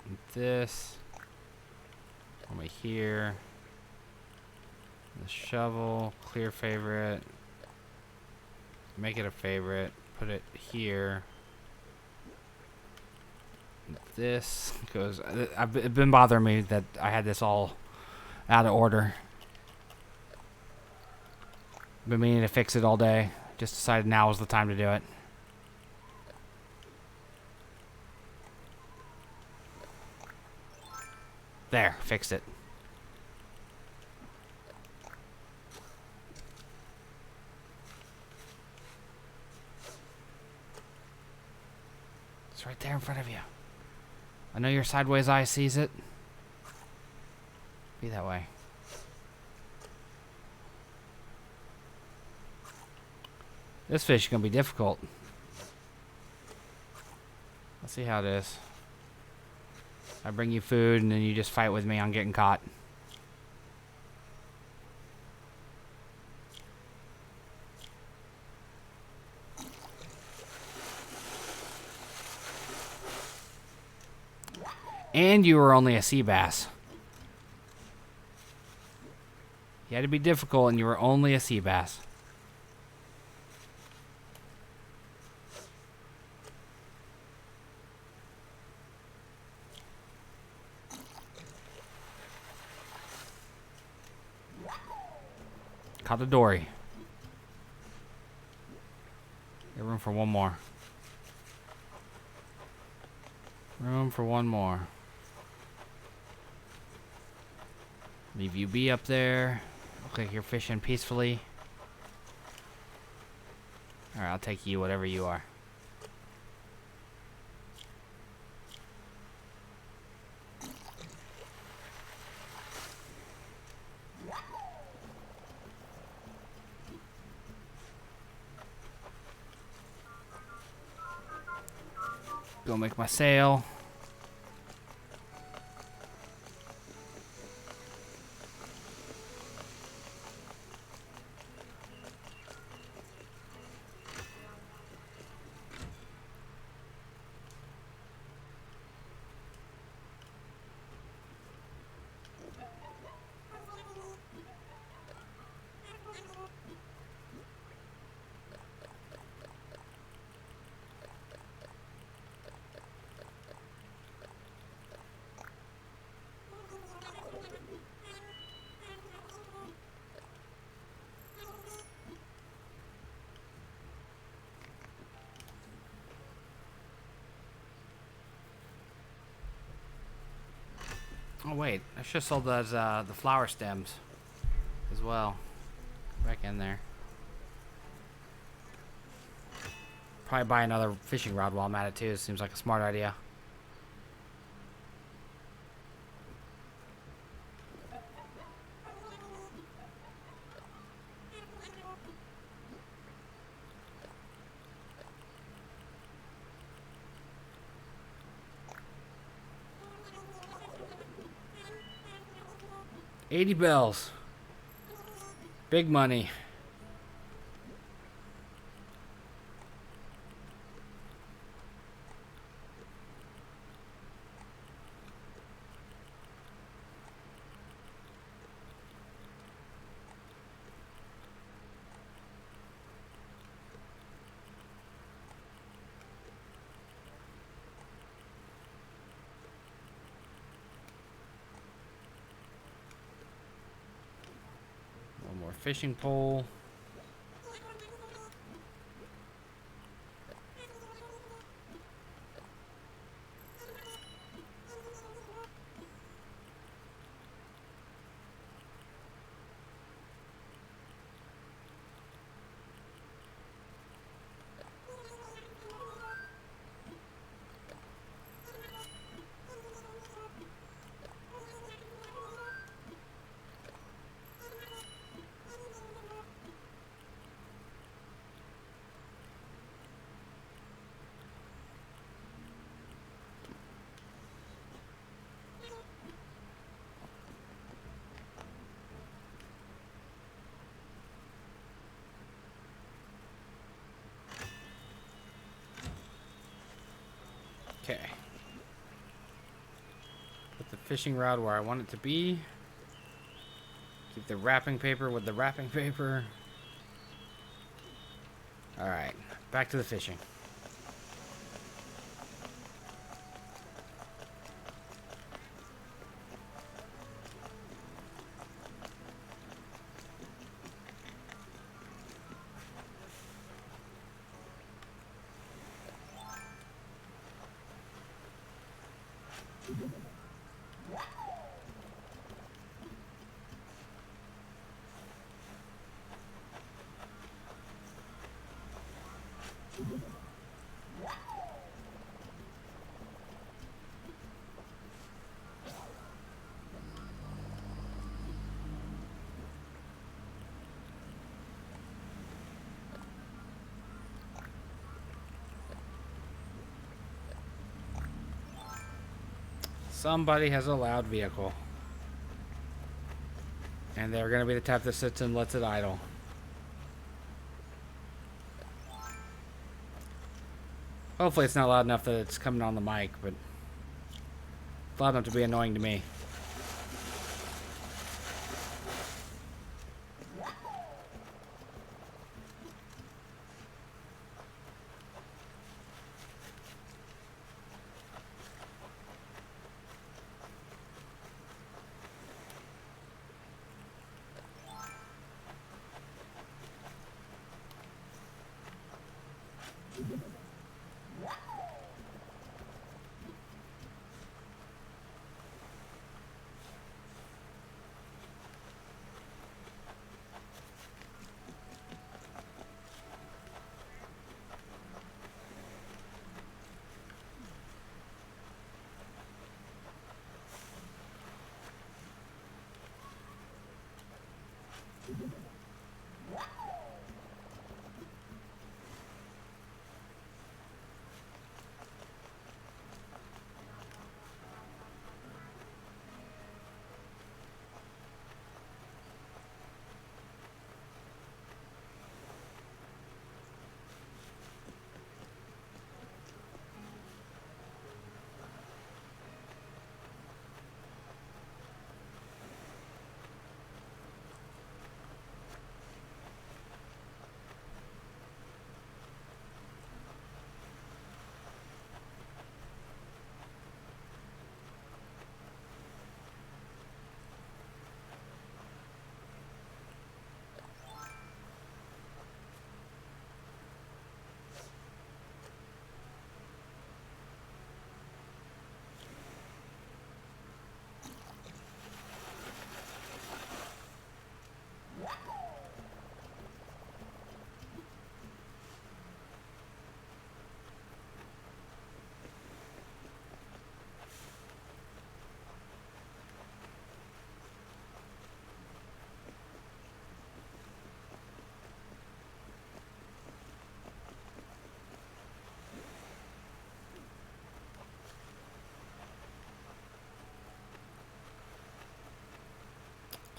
And this normally here. The shovel, clear favorite. Make it a favorite. Put it here. And this goes. It's been bothering me that I had this all out of order. Been meaning to fix it all day. Just decided now was the time to do it. There, fixed it. It's right there in front of you. I know your sideways eye sees it. Be that way. This fish is going to be difficult. Let's see how it is. I bring you food and then you just fight with me on getting caught. And you were only a sea bass. You had to be difficult and you were only a sea bass. caught a dory. Got room for one more. Room for one more. Leave you be up there. Look like you're fishing peacefully. Alright, I'll take you, whatever you are. Go make my sail. Oh wait, I should have sold those the flower stems as well. Back in there. Probably buy another fishing rod while I'm at it too. Seems like a smart idea. $80 bells. Big money. One more fishing pole. Okay. Put the fishing rod where I want it to be. Keep the wrapping paper with the wrapping paper. Alright, back to the fishing. Somebody has a loud vehicle. And they're going to be the type that sits and lets it idle. Hopefully it's not loud enough that it's coming on the mic, but it's loud enough to be annoying to me.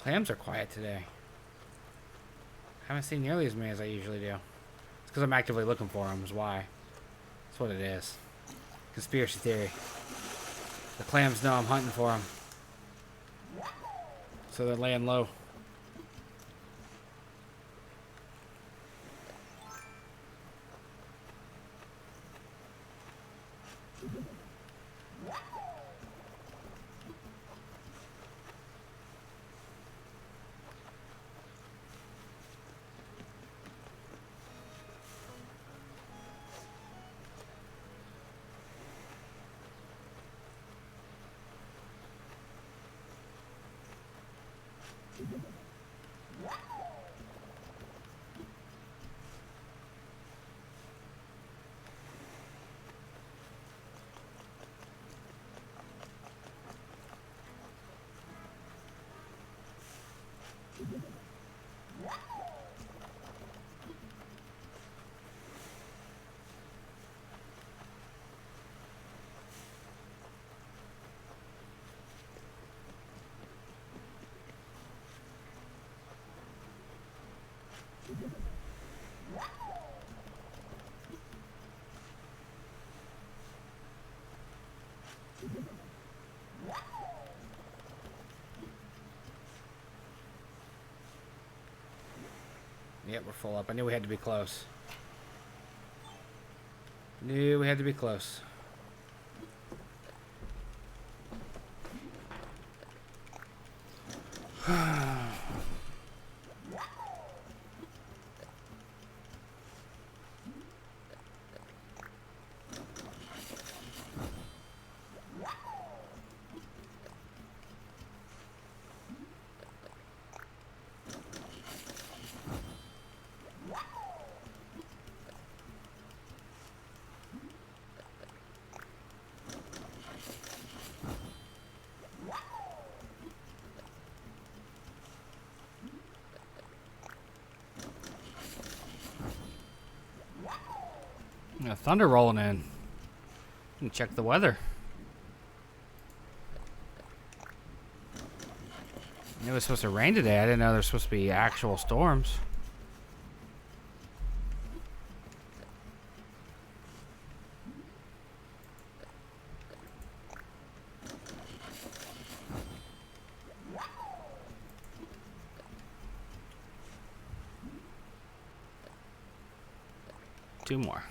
Clams are quiet today. Haven't seen nearly as many as I usually do. It's because I'm actively looking for them, is why. That's what it is. Conspiracy theory. The clams know I'm hunting for them. So they're laying low. Yep, we're full up. I knew we had to be close. Knew we had to be close. Yeah, thunder rolling in. Can check the weather. I knew it was supposed to rain today. I didn't know there's supposed to be actual storms. Two more.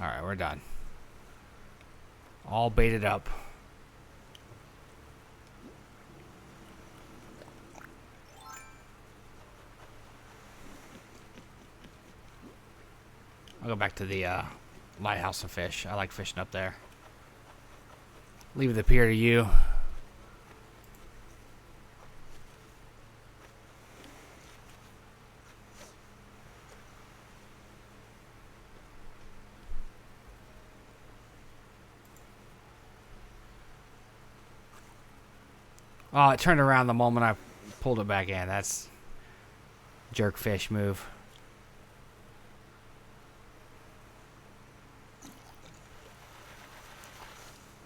Alright, we're done. All baited up. I'll go back to the lighthouse and fish. I like fishing up there. Leave the pier to you. Oh, it turned around the moment I pulled it back in. That's jerk fish move.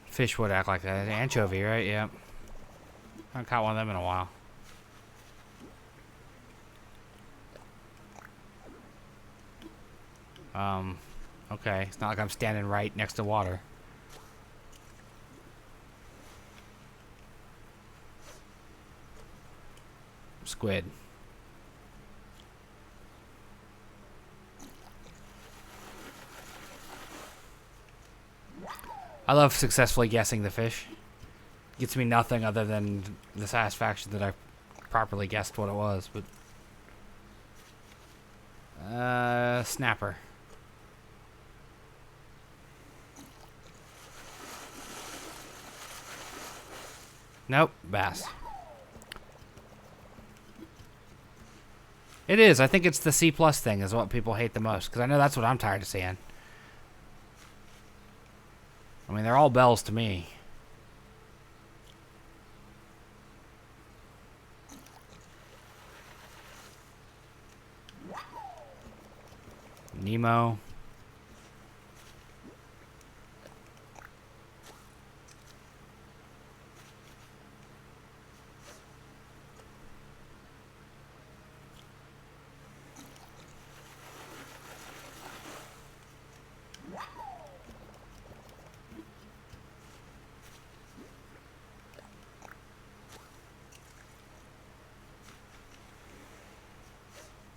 Fish would act like that. Anchovy, right? Yep. I haven't caught one of them in a while. Okay. It's not like I'm standing right next to water. Squid. I love successfully guessing the fish. Gets me nothing other than the satisfaction that I properly guessed what it was, but snapper. Nope, bass. It is. I think it's the C+ thing is what people hate the most, because I know that's what I'm tired of seeing. I mean, they're all bells to me. Nemo.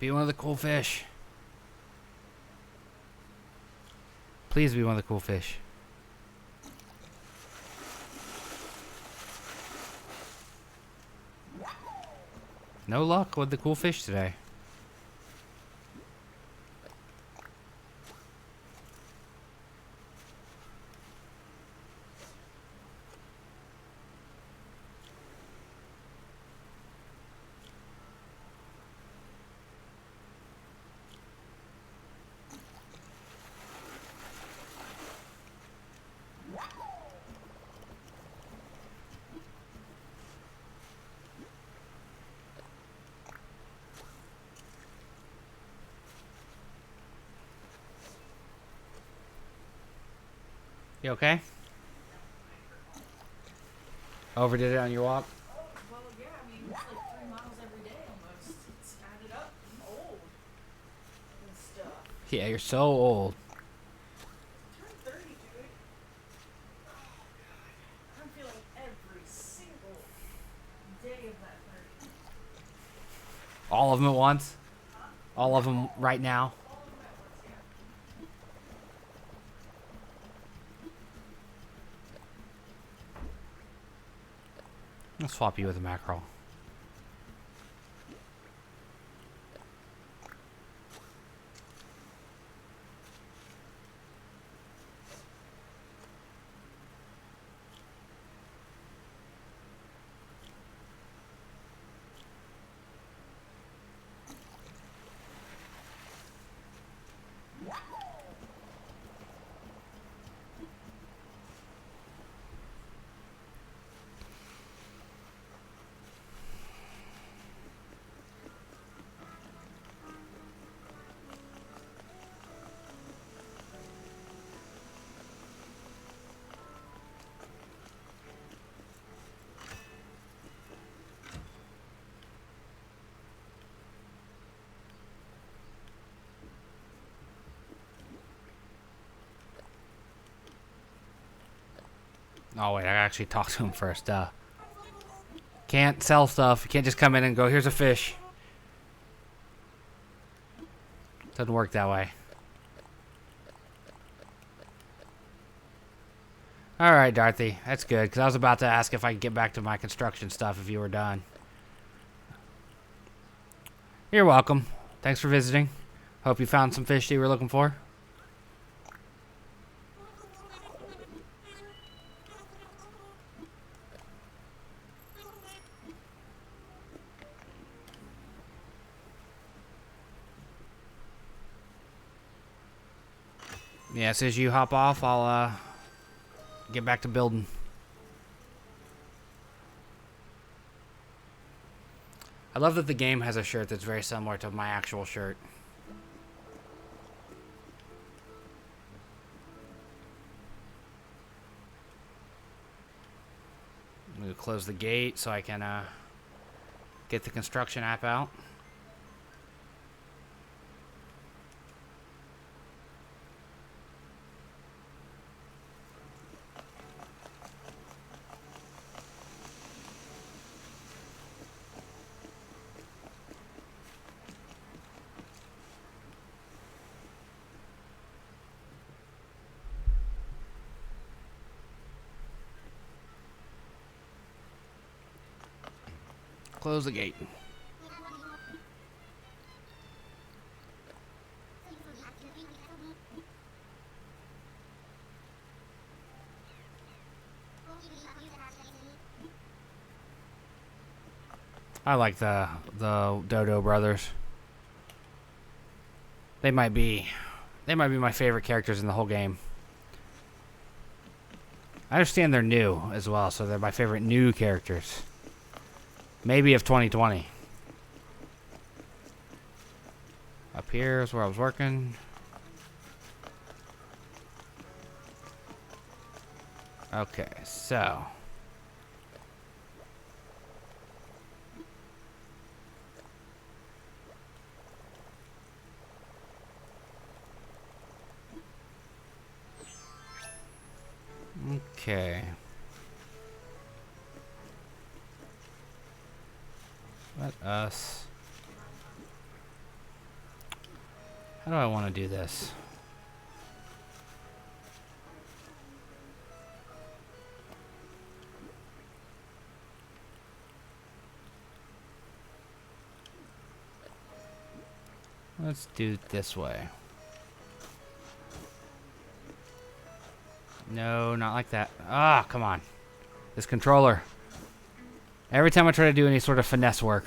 Be one of the cool fish. Please be one of the cool fish. No luck with the cool fish today. You okay? Overdid it on your walk? Oh, well, yeah, I mean, it's like 3 miles every day almost. It's added up. I'm old and stuff. Yeah, you're so old. Turned 30, dude. Oh, God. I'm feeling every single day of that 30. All of them at once? Huh? All of them right now? All of them at once, yeah. I'll swap you with a mackerel. Oh, wait, I gotta actually talk to him first. Can't sell stuff. You can't just come in and go, here's a fish. Doesn't work that way. All right, Dorothy. That's good, because I was about to ask if I could get back to my construction stuff if you were done. You're welcome. Thanks for visiting. Hope you found some fish that you were looking for. Yeah, as soon as you hop off, I'll get back to building. I love that the game has a shirt that's very similar to my actual shirt. I'm going to close the gate so I can get the construction app out. Close the gate. I like the Dodo brothers. They might be my favorite characters in the whole game. I understand they're new as well, so they're my favorite new characters. Maybe of 2020. Up here is where I was working. Okay, so okay. Let us. How do I want to do this? Let's do it this way. No, not like that. Ah, come on. This controller. Every time I try to do any sort of finesse work.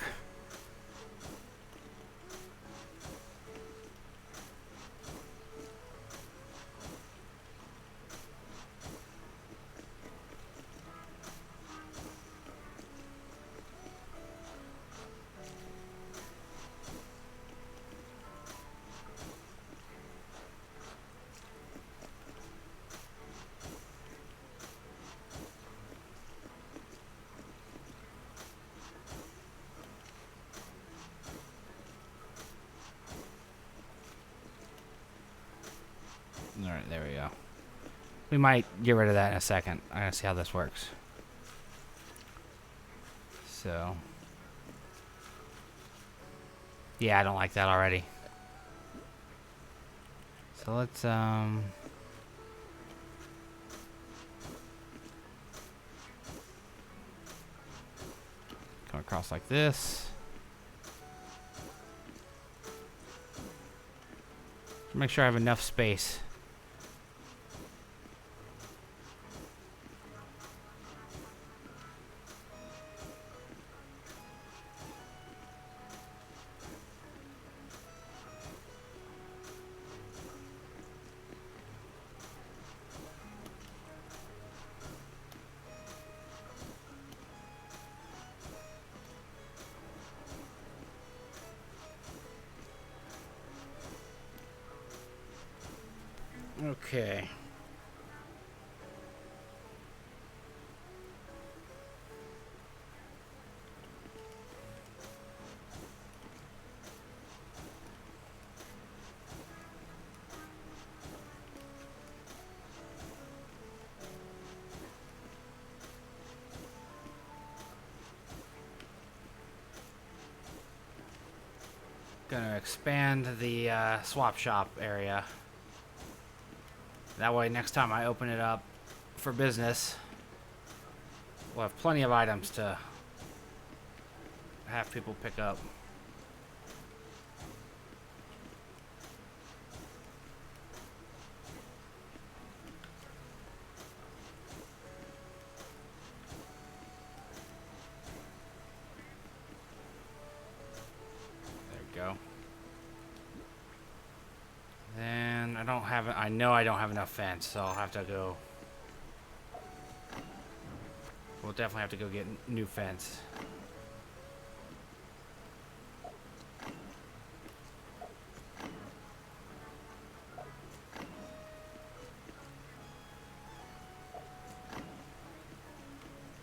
Alright, there we go. We might get rid of that in a second. I'm gonna see how this works. So. Yeah, I don't like that already. So let's, come across like this. Make sure I have enough space. Okay. Gonna expand the swap shop area. That way next time I open it up for business. We'll have plenty of items to have people pick up. There we go. Then I know I don't have enough fence, so I'll have to go. We'll definitely have to go get new fence.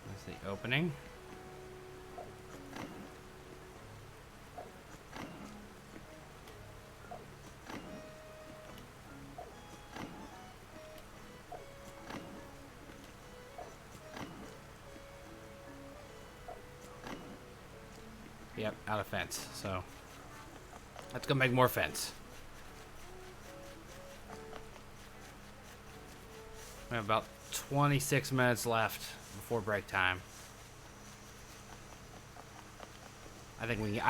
That's the opening. Yep, out of fence. So let's go make more fence. We have about 26 minutes left before break time. I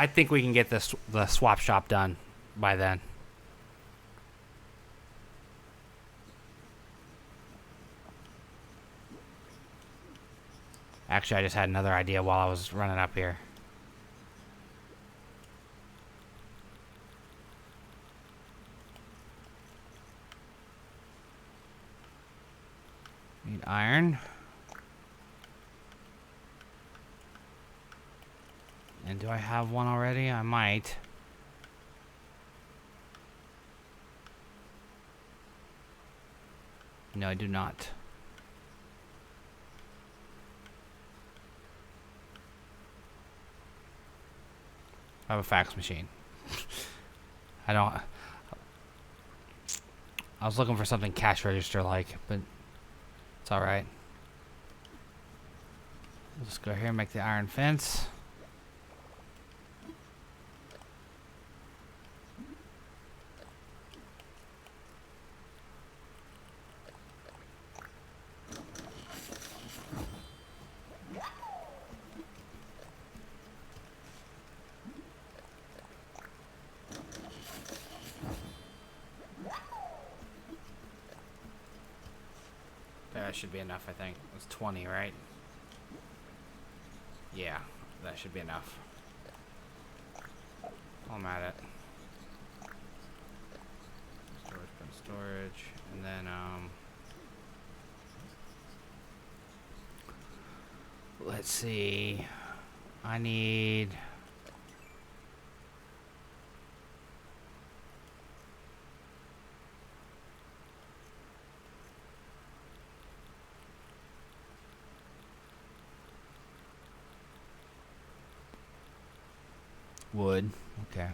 think we can get the swap shop done by then. Actually, I just had another idea while I was running up here. Need iron. And do I have one already? I might. No, I do not. I have a fax machine. I was looking for something cash register like, but it's alright. We'll just go here and make the iron fence. That should be enough, I think. It's 20, right? Yeah, that should be enough. I'm at it. Storage, and then, let's see. I need... wood. Okay.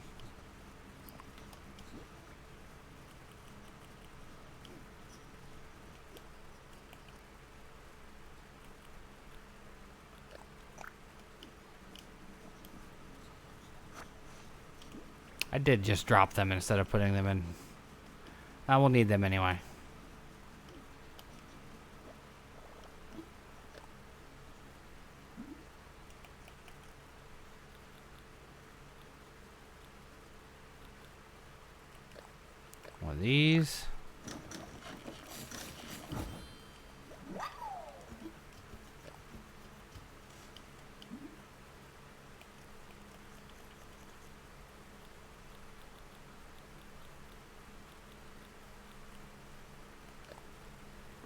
I did just drop them instead of putting them in. I will need them anyway. One of these.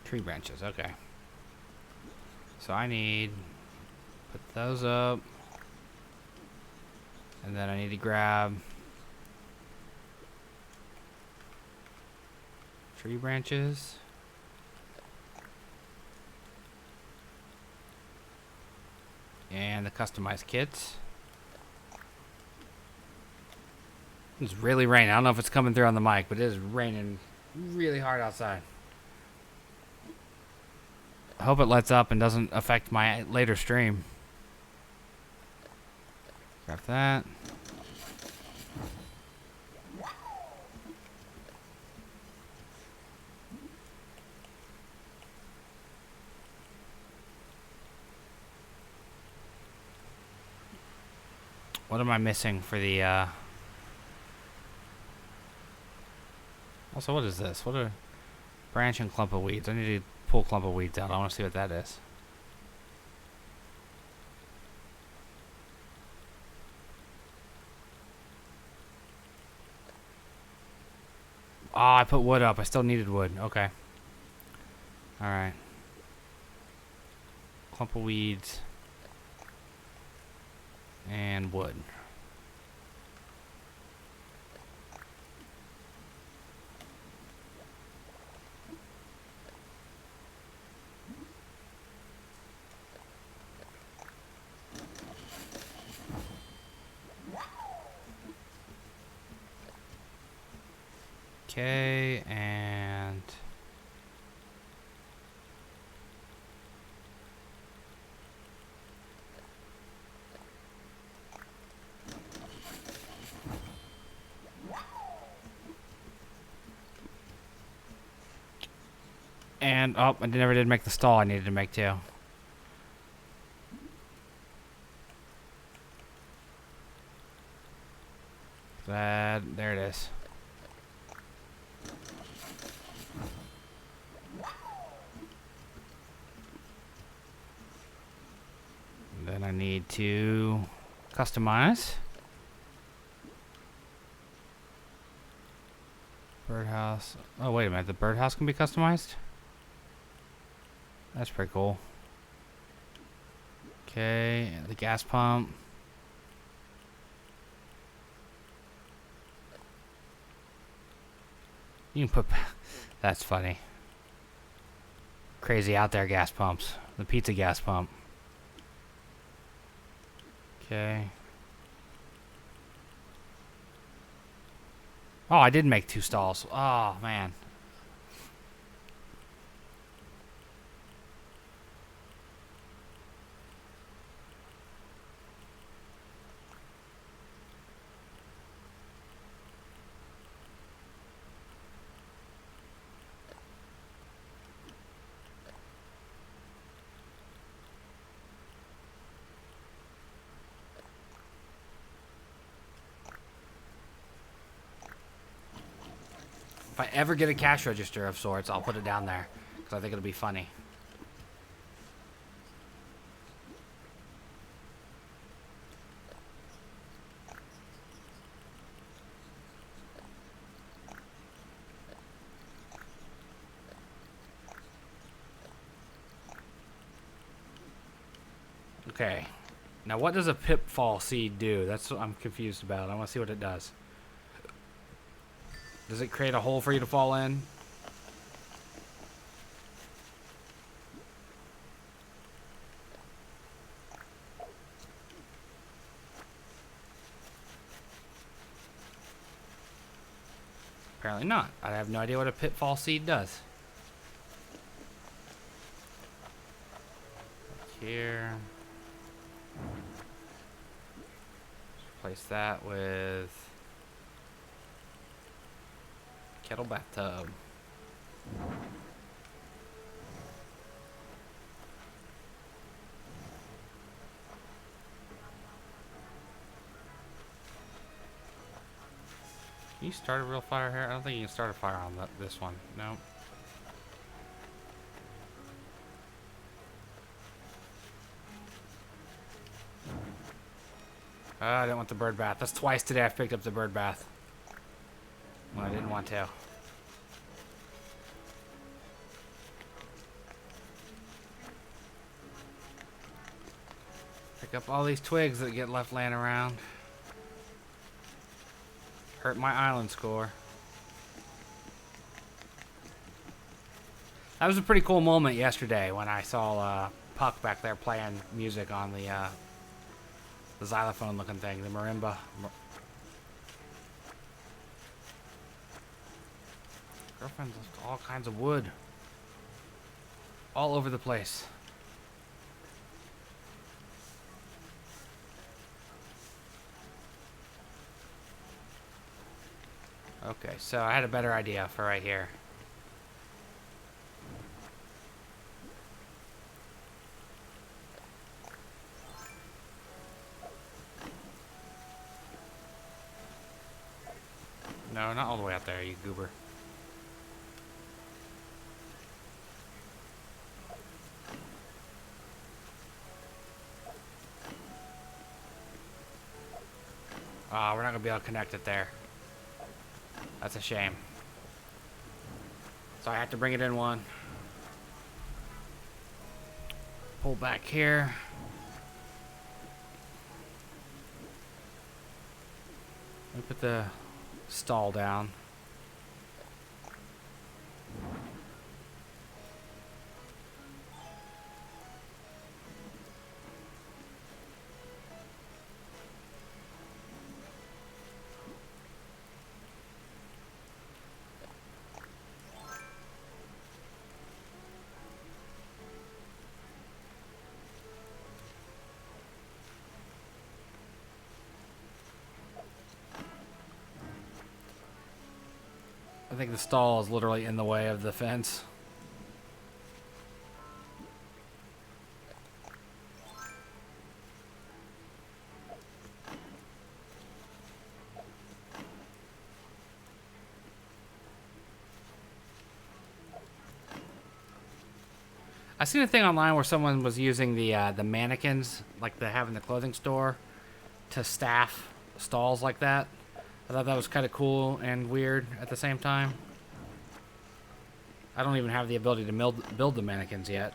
Tree branches, okay. So I need, put those up. And then I need to grab tree branches. And the customized kits. It's really raining. I don't know if it's coming through on the mic, but it is raining really hard outside. I hope it lets up and doesn't affect my later stream. Grab that. What am I missing for the, Also, what is this? What a branch and clump of weeds. I need to pull a clump of weeds out. I want to see what that is. Oh, I put wood up. I still needed wood. Okay. Alright. Clump of weeds. And wood. Okay, and oh, I never did make the stall I needed to make too. There it is. Then I need to customize. Birdhouse. Oh, wait a minute. The birdhouse can be customized? That's pretty cool. Okay, the gas pump. You can put... That's funny. Crazy out there gas pumps. The pizza gas pump. Okay. Oh, I did make 2 stalls. Oh, man. If I ever get a cash register of sorts, I'll put it down there. Because I think it'll be funny. Okay. Now what does a pitfall seed do? That's what I'm confused about. I want to see what it does. Does it create a hole for you to fall in? Apparently not. I have no idea what a pitfall seed does. Here. Replace that with kettle bathtub. Can you start a real fire here? I don't think you can start a fire on this one. No. I didn't want the bird bath. That's twice today I've picked up the bird bath when I didn't want to. Pick up all these twigs that get left laying around. Hurt my island score. That was a pretty cool moment yesterday when I saw Puck back there playing music on the xylophone looking thing, the marimba. Girlfriend's left all kinds of wood all over the place. Okay, so I had a better idea for right here. No, not all the way out there, you goober. We're not gonna be able to connect it there. That's a shame. So I have to bring it in one. Pull back here. Let me put the stall down. I think the stall is literally in the way of the fence. I seen a thing online where someone was using the mannequins, like they have in the clothing store, to staff stalls like that. I thought that was kind of cool and weird at the same time. I don't even have the ability to build the mannequins yet.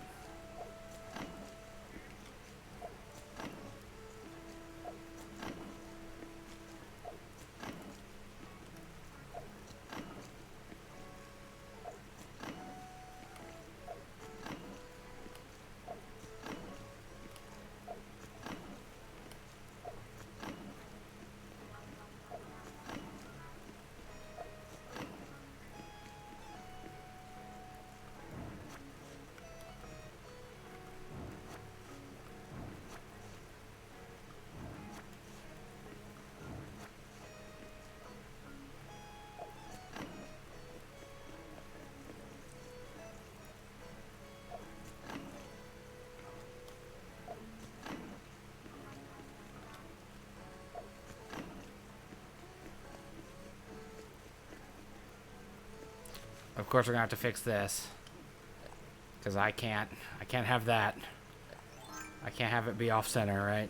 Of course, we're gonna have to fix this because I can't have that. I can't have it be off center, right?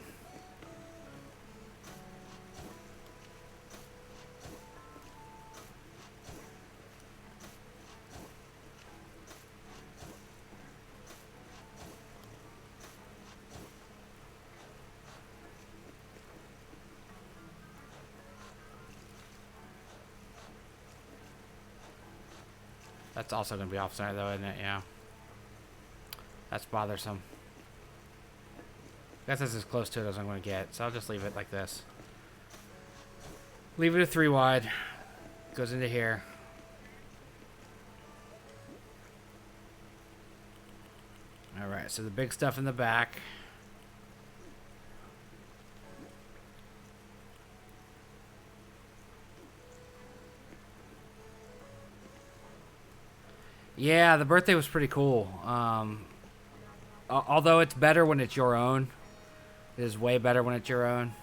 That's also going to be off center though, isn't it? Yeah. That's bothersome. I guess that's as close to it as I'm going to get, so I'll just leave it like this. Leave it a 3 wide. Goes into here. Alright, so the big stuff in the back. Yeah, the birthday was pretty cool. Although it's better when it's your own. It is way better when it's your own.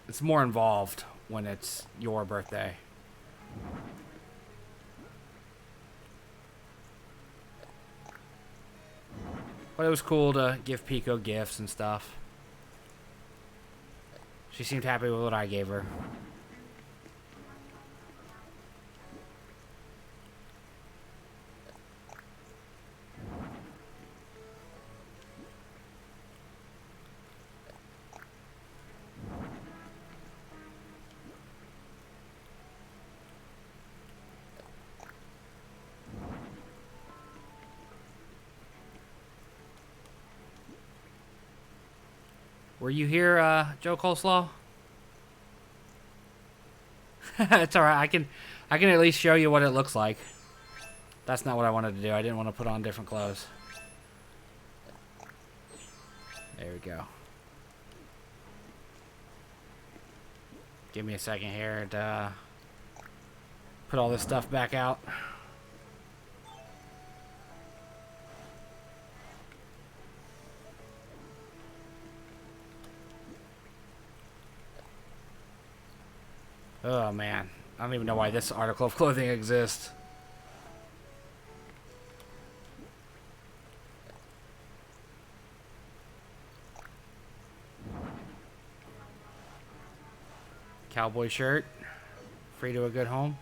It's more involved when it's your birthday. But it was cool to give Pekoe gifts and stuff. She seemed happy with what I gave her. Were you here, Joe Coleslaw? It's alright, I can at least show you what it looks like. That's not what I wanted to do. I didn't want to put on different clothes. There we go. Give me a second here to put all this stuff back out. Oh, man. I don't even know why this article of clothing exists. Cowboy shirt. Free to a good home.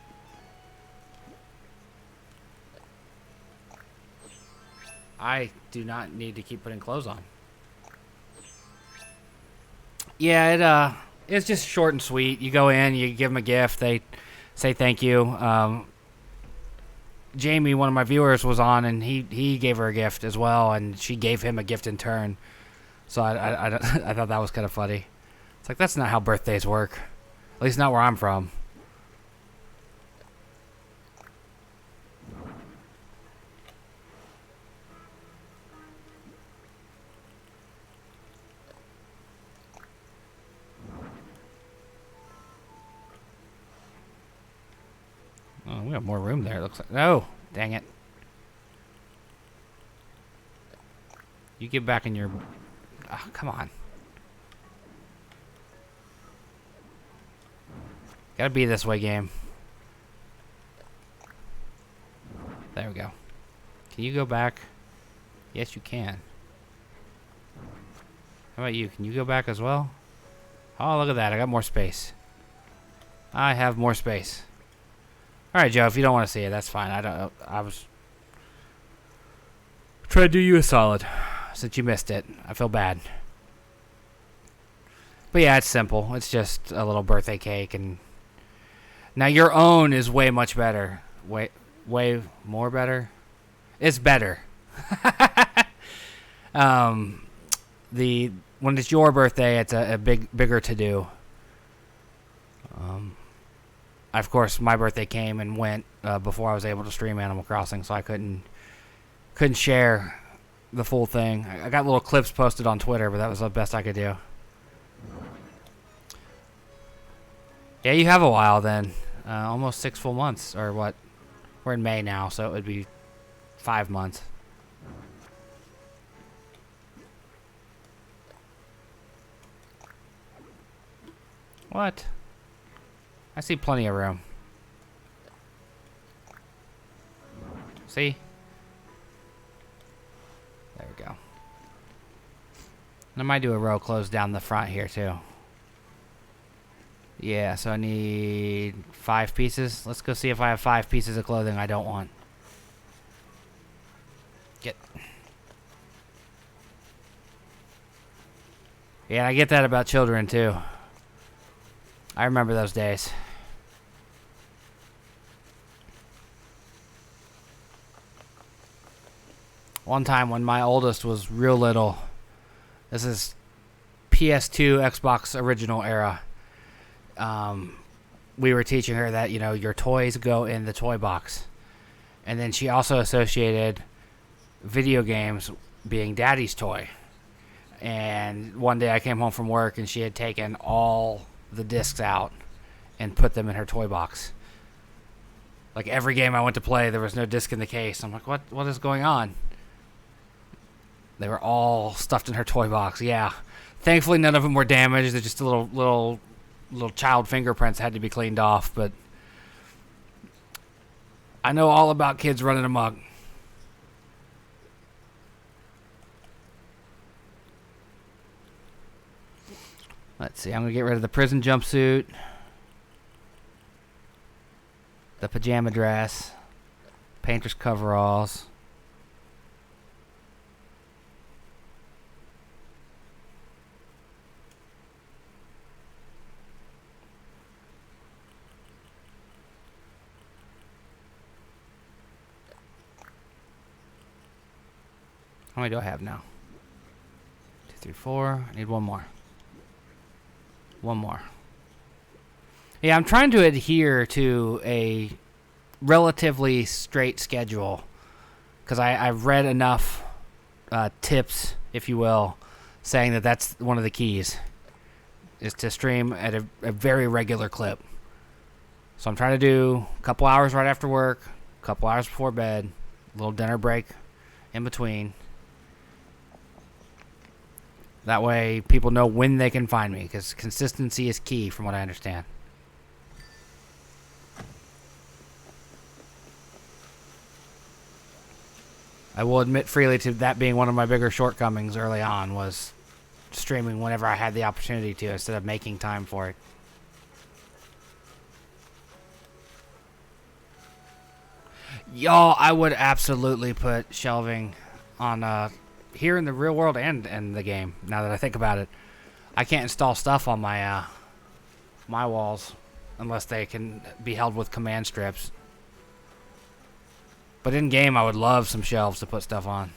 I do not need to keep putting clothes on. Yeah, it's just short and sweet. You go in, you give them a gift, they say thank you. Jamie, one of my viewers, was on, and he gave her a gift as well, and she gave him a gift in turn. So I thought that was kind of funny. It's like, that's not how birthdays work. At least not where I'm from. Oh, we have more room there, it looks like. No! Dang it. You get back in your... Oh, come on. Gotta be this way, game. There we go. Can you go back? Yes, you can. How about you? Can you go back as well? Oh, look at that. I got more space. I have more space. Alright, Joe, if you don't want to see it, that's fine. I was trying to do you a solid since you missed it. I feel bad. But yeah, it's simple. It's just a little birthday cake, and now your own is way much better. Way more better. It's better. The when it's your birthday, it's a bigger to do. Of course, my birthday came and went before I was able to stream Animal Crossing, so I couldn't share the full thing. I got little clips posted on Twitter, but that was the best I could do. Yeah, you have a while then. Almost 6 full months, or what? We're in May now, so it would be 5 months. What? I see plenty of room. See? There we go. I might do a row close down the front here too. Yeah, so I need 5 pieces. Let's go see if I have 5 pieces of clothing I don't want. Get. Yeah, I get that about children too. I remember those days. One time when my oldest was real little, this is PS2, Xbox original era. We were teaching her that, you know, your toys go in the toy box. And then she also associated video games being daddy's toy. And one day I came home from work and she had taken all the discs out and put them in her toy box. Like every game I went to play, there was no disc in the case. I'm like, what is going on? They were all stuffed in her toy box. Yeah. Thankfully, none of them were damaged. They're just a little child fingerprints had to be cleaned off. But I know all about kids running amok. Let's see. I'm going to get rid of the prison jumpsuit, the pajama dress, painter's coveralls. How many do I have now? 2, 3, 4. I need one more. One more. Yeah, I'm trying to adhere to a relatively straight schedule because I've read enough tips, if you will, saying that that's one of the keys is to stream at a very regular clip. So I'm trying to do a couple hours right after work, a couple hours before bed, a little dinner break in between. That way people know when they can find me, because consistency is key from what I understand. I will admit freely to that being one of my bigger shortcomings early on, was streaming whenever I had the opportunity to instead of making time for it. Y'all, I would absolutely put shelving on here in the real world and in the game, now that I think about it. I can't install stuff on my my walls unless they can be held with command strips. But in game, I would love some shelves to put stuff on.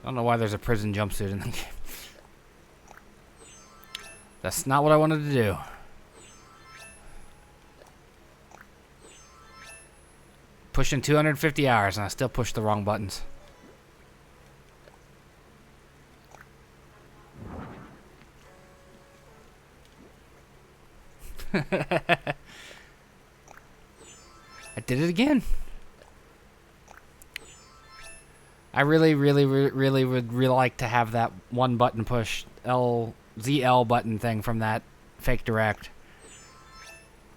I don't know why there's a prison jumpsuit in the game. That's not what I wanted to do. Pushing 250 hours and I still push the wrong buttons. I did it again. I really would like to have that one button push ZL button thing from that fake direct.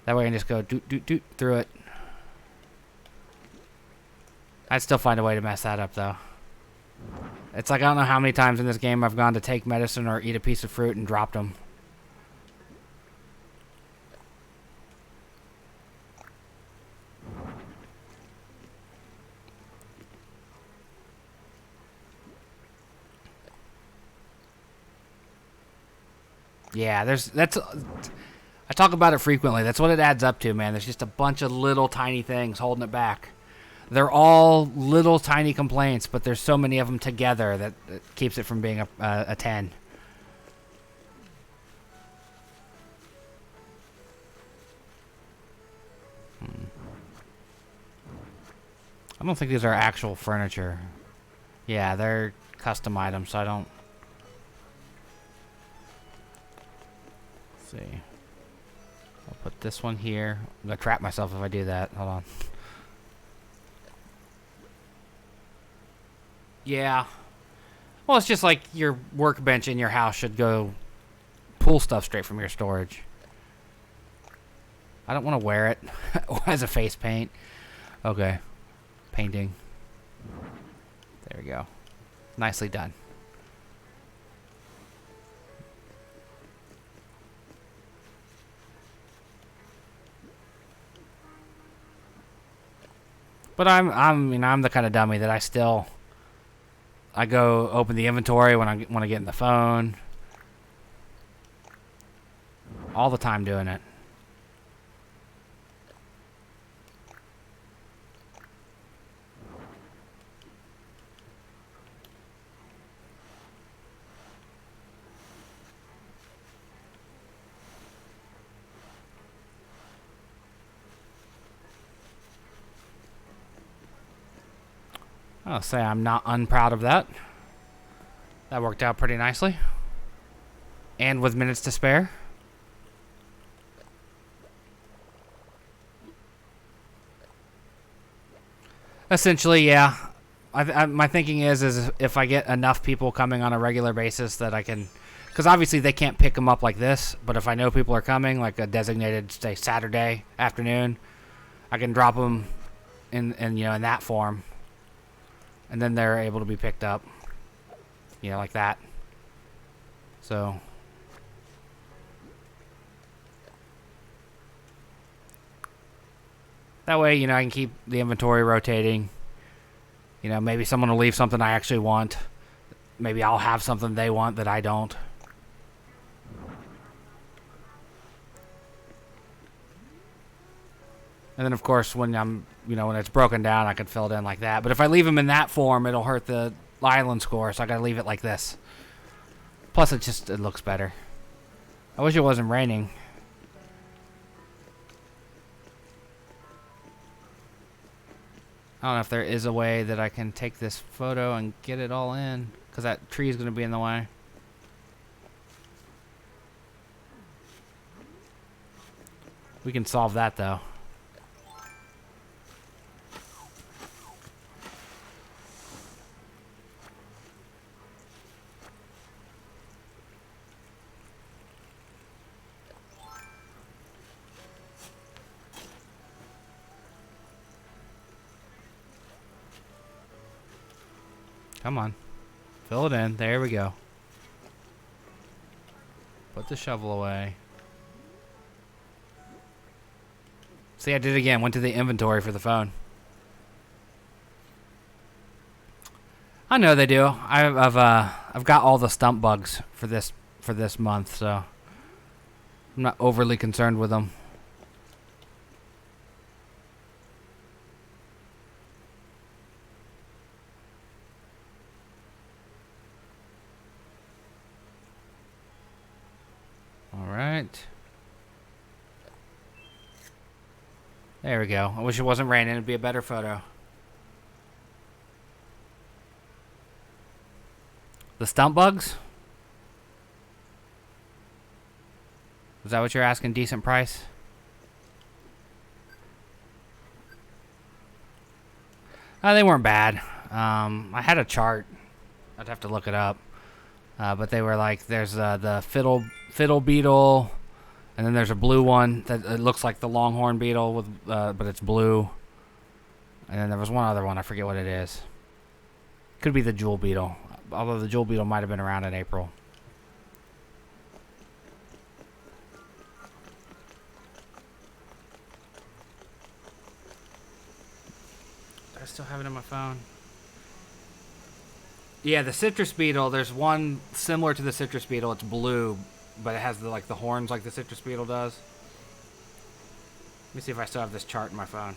That way I can just go doot doot doot through it. I'd still find a way to mess that up though. It's like I don't know how many times in this game I've gone to take medicine or eat a piece of fruit and dropped them. Yeah, that's I talk about it frequently. That's what it adds up to, man. There's just a bunch of little tiny things holding it back. They're all little tiny complaints, but there's so many of them together that it keeps it from being a 10. I don't think these are actual furniture. Yeah, they're custom items, so I don't... see. I'll put this one here. I'm gonna trap myself if I do that. Hold on. Yeah. Well, it's just like your workbench in your house should go pull stuff straight from your storage. I don't want to wear it as a face paint. Okay. Painting. There we go. Nicely done. But I'm the kind of dummy that I go open the inventory when I want to get in the phone. All the time doing it. I'll say I'm not unproud of that. That worked out pretty nicely. And with minutes to spare. Essentially, yeah. My thinking is if I get enough people coming on a regular basis that I can... Because obviously they can't pick them up like this, but if I know people are coming, like a designated, say, Saturday afternoon, I can drop them in that form. And then they're able to be picked up, like that. So that way, I can keep the inventory rotating. Maybe someone will leave something I actually want. Maybe I'll have something they want that I don't. And then, of course, when when it's broken down, I can fill it in like that. But if I leave them in that form, it'll hurt the island score, so I gotta leave it like this. Plus, it looks better. I wish it wasn't raining. I don't know if there is a way that I can take this photo and get it all in, because that tree is gonna be in the way. We can solve that, though. Come on. Fill it in. There we go. Put the shovel away. See, I did it again. Went to the inventory for the phone. I know they do. I've got all the stump bugs for this month, so I'm not overly concerned with them. All right. There we go. I wish it wasn't raining. It'd be a better photo. The stump bugs? Is that what you're asking? Decent price? They weren't bad. I had a chart. I'd have to look it up. But they were like, there's the fiddle beetle, and then there's a blue one that it looks like the longhorn beetle with, but it's blue. And then there was one other one. I forget what it is. Could be the jewel beetle. Although the jewel beetle might have been around in April. Do I still have it in my phone? Yeah, the citrus beetle, there's one similar to the citrus beetle. It's blue, but it has the horns like the citrus beetle does. Let me see if I still have this chart in my phone.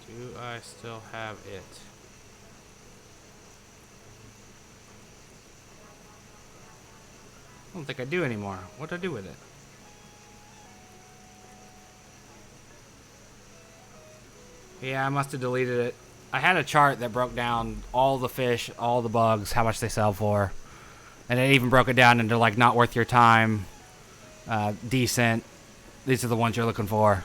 Do I still have it? I don't think I do anymore. What do I do with it? Yeah, I must have deleted it. I had a chart that broke down all the fish, all the bugs, how much they sell for. And it even broke it down into like not worth your time, decent. These are the ones you're looking for.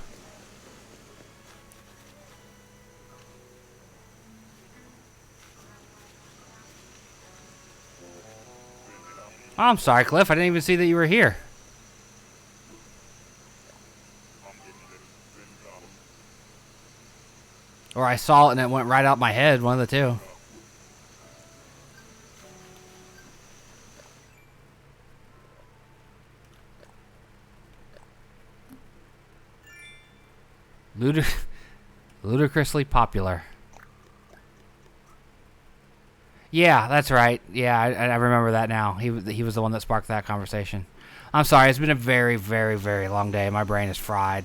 Oh, I'm sorry, Cliff. I didn't even see that you were here. Or I saw it and it went right out my head. One of the two. Ludicrously popular. Yeah, that's right. Yeah, I remember that now. He was the one that sparked that conversation. I'm sorry. It's been a very, very, very long day. My brain is fried.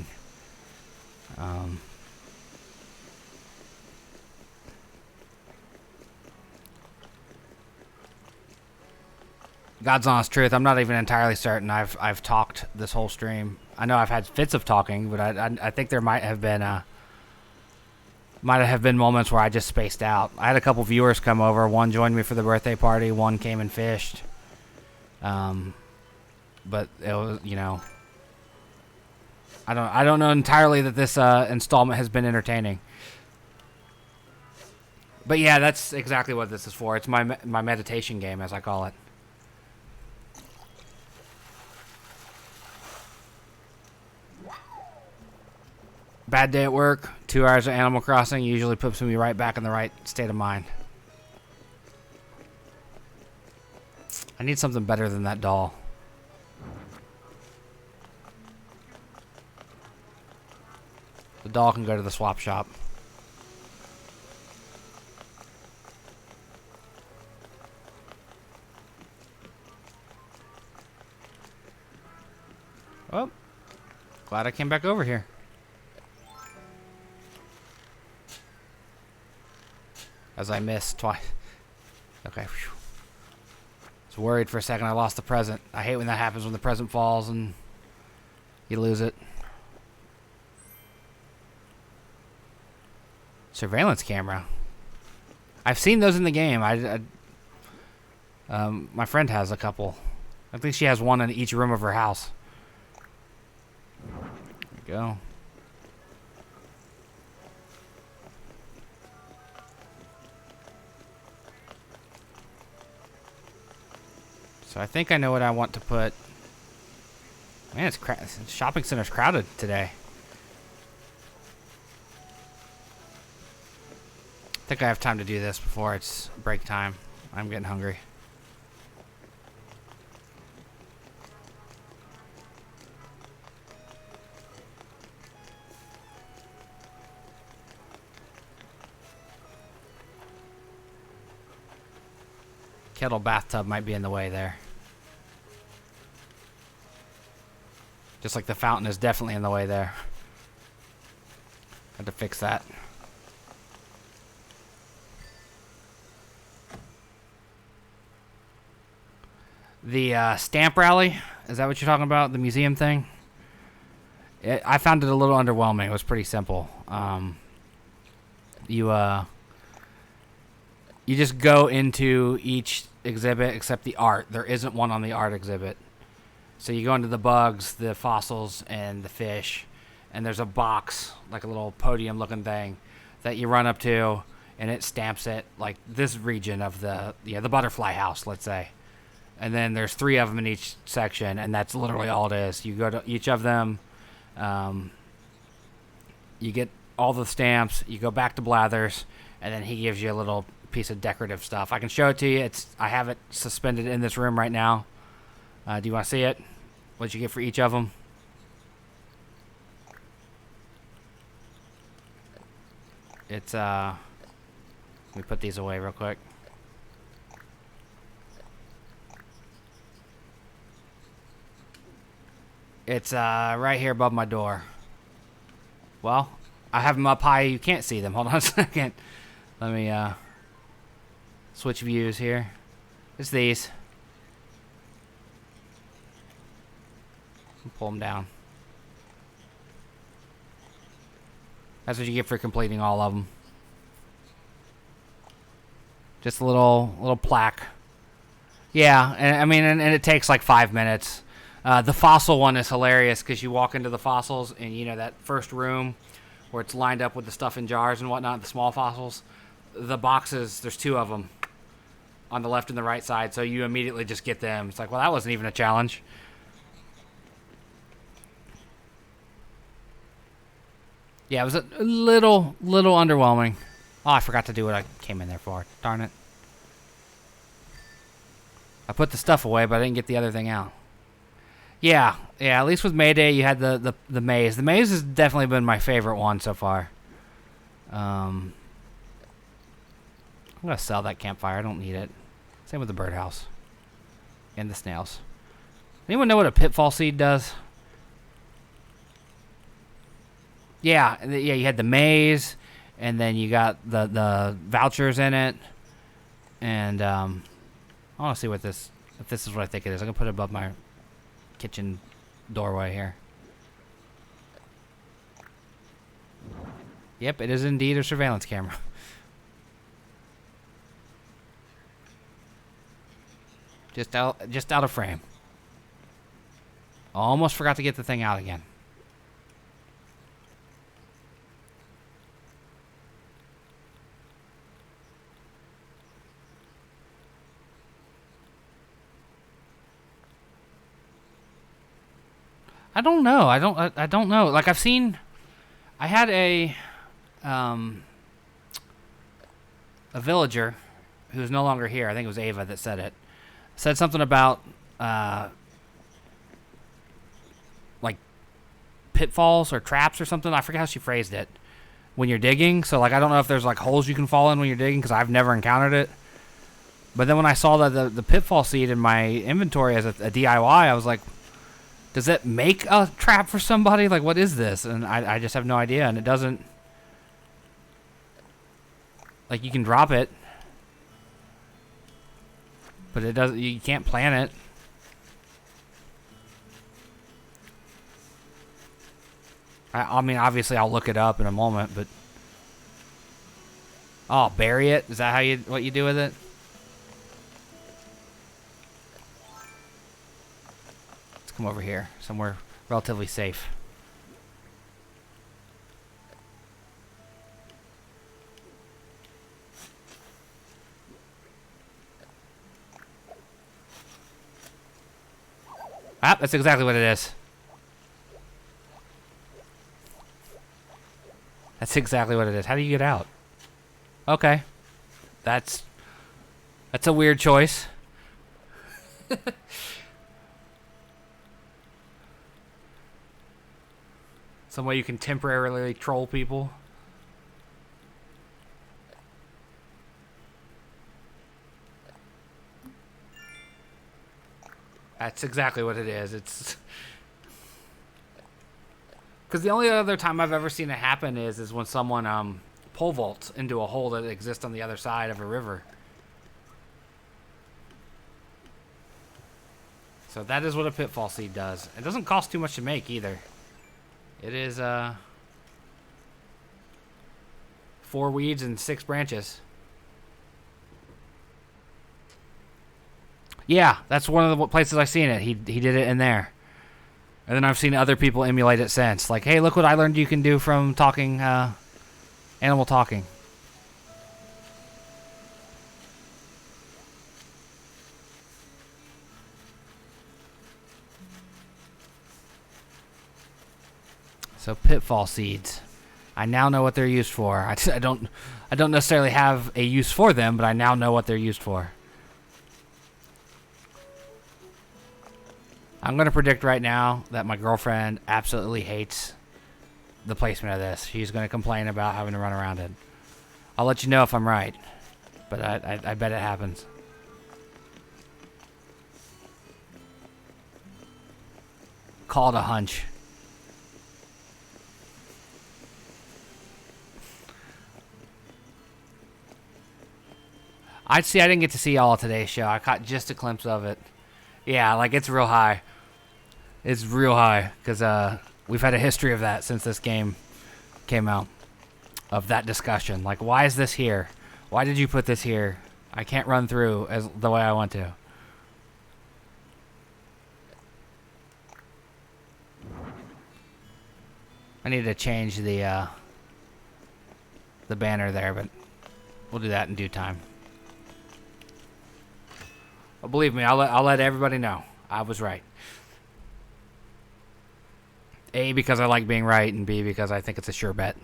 God's honest truth, I'm not even entirely certain I've talked this whole stream. I know I've had fits of talking, but I think there might have been moments where I just spaced out. I had a couple viewers come over. One joined me for the birthday party. One came and fished. But it was, I don't know entirely that this installment has been entertaining. But yeah, that's exactly what this is for. It's my meditation game, as I call it. Bad day at work, 2 hours of Animal Crossing usually puts me right back in the right state of mind. I need something better than that doll. The doll can go to the swap shop. Oh, glad I came back over here. As I missed twice. Okay. Whew. I was worried for a second I lost the present. I hate when that happens, when the present falls and you lose it. Surveillance camera. I've seen those in the game. My friend has a couple. I think she has one in each room of her house. There we go. So I think I know what I want to put. Man, shopping center's crowded today. I think I have time to do this before it's break time. I'm getting hungry. Kettle bathtub might be in the way there. Just like the fountain is definitely in the way there. Had to fix that. The stamp rally, is that what you're talking about? The museum thing? I found it a little underwhelming. It was pretty simple. You just go into each exhibit except the art. There isn't one on the art exhibit. So you go into the bugs, the fossils, and the fish, and there's a box, like a little podium looking thing, that you run up to, and it stamps it, like this region of the butterfly house, let's say. And then there's 3 of them in each section, and that's literally all it is. You go to each of them, you get all the stamps, you go back to Blathers, and then he gives you a little piece of decorative stuff. I can show it to you. I have it suspended in this room right now. Do you want to see it? What'd you get for each of them? It's let me put these away real quick. It's right here above my door. Well, I have them up high. You can't see them. Hold on a second. Let me switch views here. It's these. Pull them down. That's what you get for completing all of them. Just a little plaque. Yeah, and I mean, and it takes like 5 minutes. The fossil one is hilarious because you walk into the fossils and you know that first room where it's lined up with the stuff in jars and whatnot, the small fossils. The boxes, there's 2 of them on the left and the right side, so you immediately just get them. It's like, well, that wasn't even a challenge. Yeah, it was a little underwhelming. Oh, I forgot to do what I came in there for. Darn it. I put the stuff away, but I didn't get the other thing out. Yeah, at least with Mayday, you had the maze. The maze has definitely been my favorite one so far. I'm going to sell that campfire. I don't need it. Same with the birdhouse. And the snails. Anyone know what a pitfall seed does? Yeah, you had the maze, and then you got the vouchers in it. And I want to see if this is what I think it is. I'm going to put it above my kitchen doorway here. Yep, it is indeed a surveillance camera. Just out of frame. Almost forgot to get the thing out again. I don't know. I don't know. Like I had a villager who's no longer here. I think it was Ava that said it. Said something about like pitfalls or traps or something. I forget how she phrased it. When you're digging, so like I don't know if there's like holes you can fall in when you're digging because I've never encountered it. But then when I saw that the pitfall seed in my inventory as a DIY, I was like, does it make a trap for somebody? Like, what is this? And I just have no idea. And it doesn't... Like, you can drop it. But it doesn't... You can't plant it. I mean, obviously, I'll look it up in a moment, but... Oh, bury it? Is that what you do with it? Come over here, somewhere relatively safe. Ah, that's exactly what it is. That's exactly what it is. How do you get out? Okay. That's a weird choice. Some way you can temporarily troll people. That's exactly what it is. It's because the only other time I've ever seen it happen is when someone pole vaults into a hole that exists on the other side of a river. So that is what a pitfall seed does. It doesn't cost too much to make either. It is 4 weeds and 6 branches. Yeah, that's one of the places I've seen it. He did it in there. And then I've seen other people emulate it since. Like, hey, look what I learned you can do from talking, animal talking. So pitfall seeds. I now know what they're used for. I don't necessarily have a use for them, but I now know what they're used for. I'm going to predict right now that my girlfriend absolutely hates the placement of this. She's going to complain about having to run around it. I'll let you know if I'm right, but I bet it happens. Call it a hunch. I didn't get to see all of today's show. I caught just a glimpse of it. Yeah, like it's real high. It's real high because we've had a history of that since this game came out. Of that discussion, like why is this here? Why did you put this here? I can't run through as the way I want to. I need to change the banner there, but we'll do that in due time. Well, believe me, I'll let everybody know I was right. A, because I like being right, and B, because I think it's a sure bet.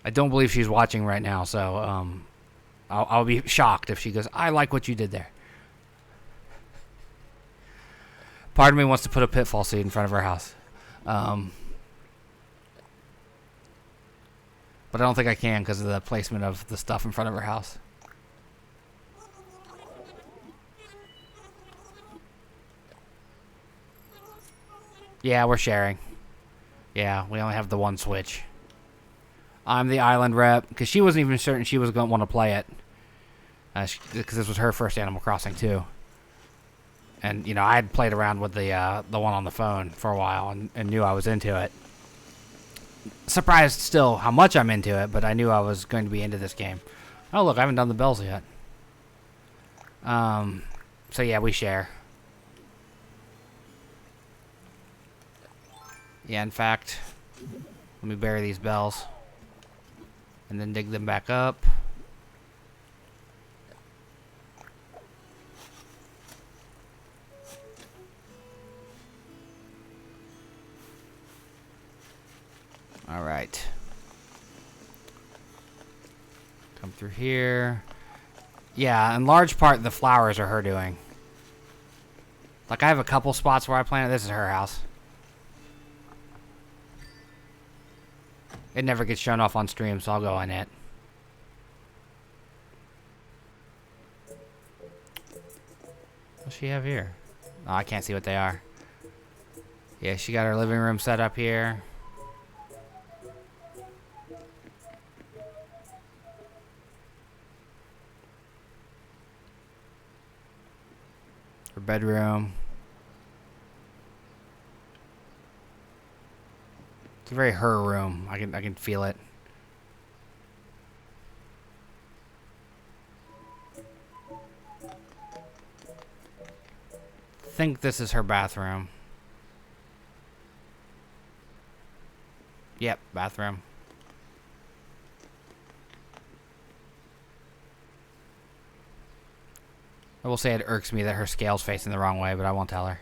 I don't believe she's watching right now, so I'll be shocked if she goes, I like what you did there. Part of me wants to put a pitfall seed in front of her house. But I don't think I can because of the placement of the stuff in front of her house. Yeah, we're sharing. Yeah, we only have the one switch. I'm the island rep because she wasn't even certain she was going to want to play it. Because this was her first Animal Crossing too. And, you know, I had played around with the one on the phone for a while and knew I was into it. Surprised still how much I'm into it, but I knew I was going to be into this game. Oh, look, I haven't done the bells yet. So, yeah, we share. Yeah, in fact, let me bury these bells. And then dig them back up. All right. Come through here. Yeah, in large part, the flowers are her doing. Like, I have a couple spots where I planted. This is her house. It never gets shown off on stream, so I'll go on it. What's she have here? Oh, I can't see what they are. Yeah, she got her living room set up here. Her bedroom. It's a very her room. I can feel it. I think this is her bathroom. Yep, bathroom. I will say it irks me that her scale's facing the wrong way, but I won't tell her.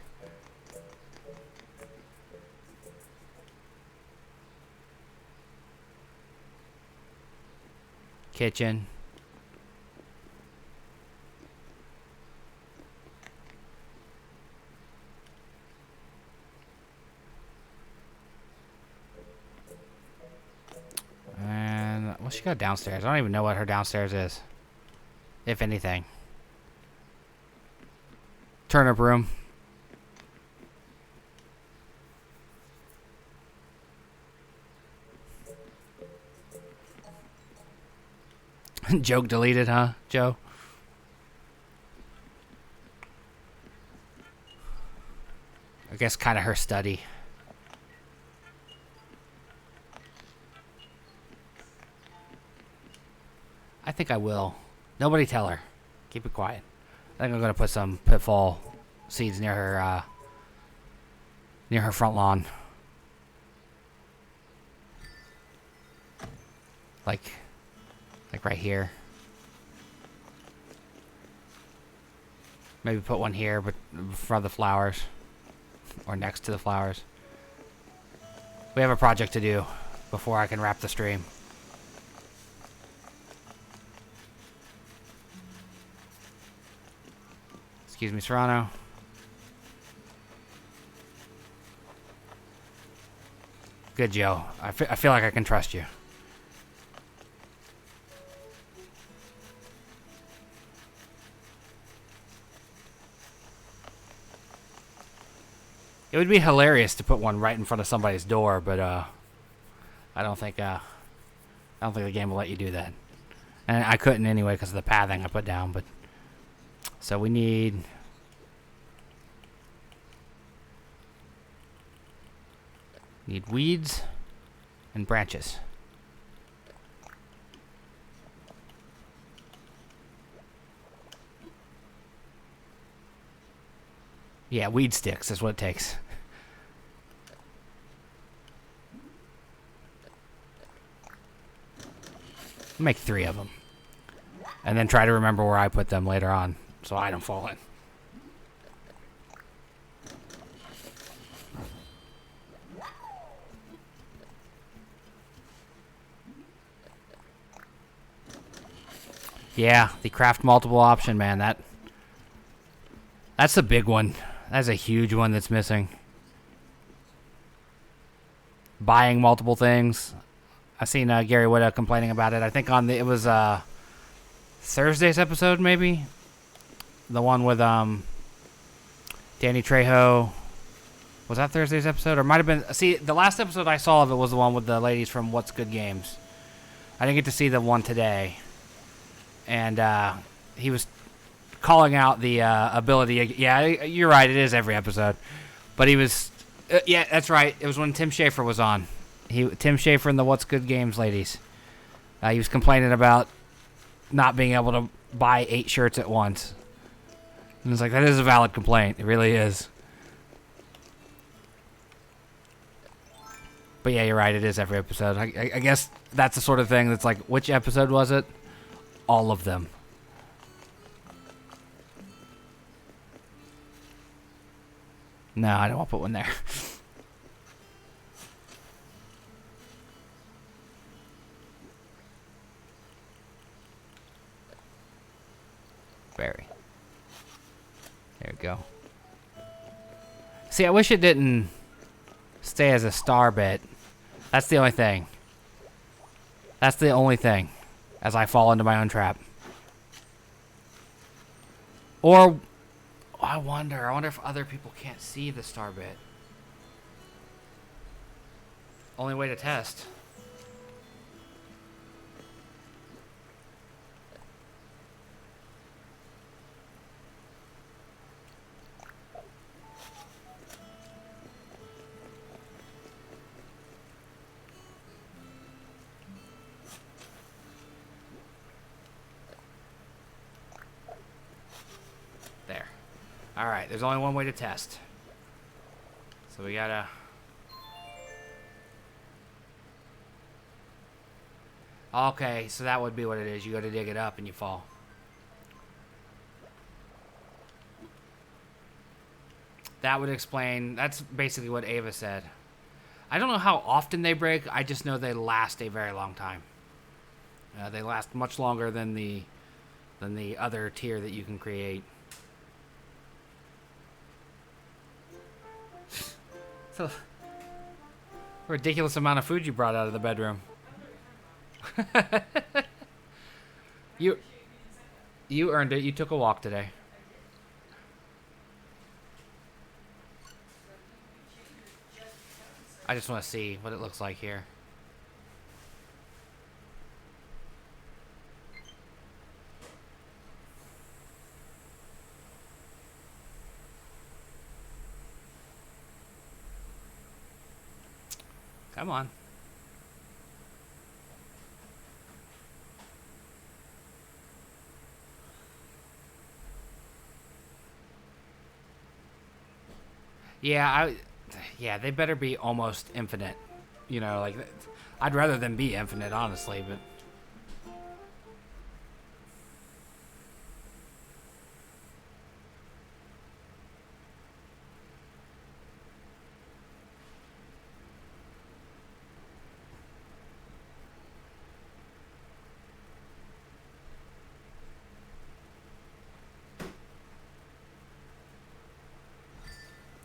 Kitchen. And what she got downstairs? I don't even know what her downstairs is. If anything. Turnip room. Joke deleted, huh, Joe? I guess kind of her study. I think I will. Nobody tell her. Keep it quiet. I think I'm gonna put some pitfall seeds near her front lawn. Like right here. Maybe put one here, but in front of the flowers. Or next to the flowers. We have a project to do before I can wrap the stream. Excuse me, Serrano. Good, Joe. I feel like I can trust you. It would be hilarious to put one right in front of somebody's door, but I don't think the game will let you do that. And I couldn't anyway because of the pathing I put down, but so we need weeds and branches. Yeah, weed sticks is what it takes. Make 3 of them. And then try to remember where I put them later on so I don't fall in. Yeah, the craft multiple option, man. That's a big one. That's a huge one that's missing. Buying multiple things. I seen Gary Whitta complaining about it. I think it was Thursday's episode, maybe. The one with Danny Trejo. Was that Thursday's episode? Or might have been... See, the last episode I saw of it was the one with the ladies from What's Good Games. I didn't get to see the one today. And he was calling out the ability... Yeah, you're right. It is every episode. But he was... yeah, that's right. It was when Tim Schafer was on. Tim Schafer and the What's Good Games ladies. He was complaining about not being able to buy 8 shirts at once. And it's like, that is a valid complaint. It really is. But yeah, you're right. It is every episode. I guess that's the sort of thing that's like, which episode was it? All of them. No, I don't want to put one there. Berry. There we go. See, I wish it didn't stay as a star bit. That's the only thing. That's the only thing. As I fall into my own trap. Or, I wonder if other people can't see the star bit. Only way to test. There. Alright, there's only one way to test. So we gotta... Okay, so that would be what it is. You go to dig it up and you fall. That would explain... That's basically what Ava said. I don't know how often they break. I just know they last a very long time. They last much longer than the other tier that you can create. So, ridiculous amount of food you brought out of the bedroom. you you earned it. You took a walk today. I just want to see what it looks like here. Come on. Yeah, they better be almost infinite. You know, like, I'd rather them be infinite, honestly, but...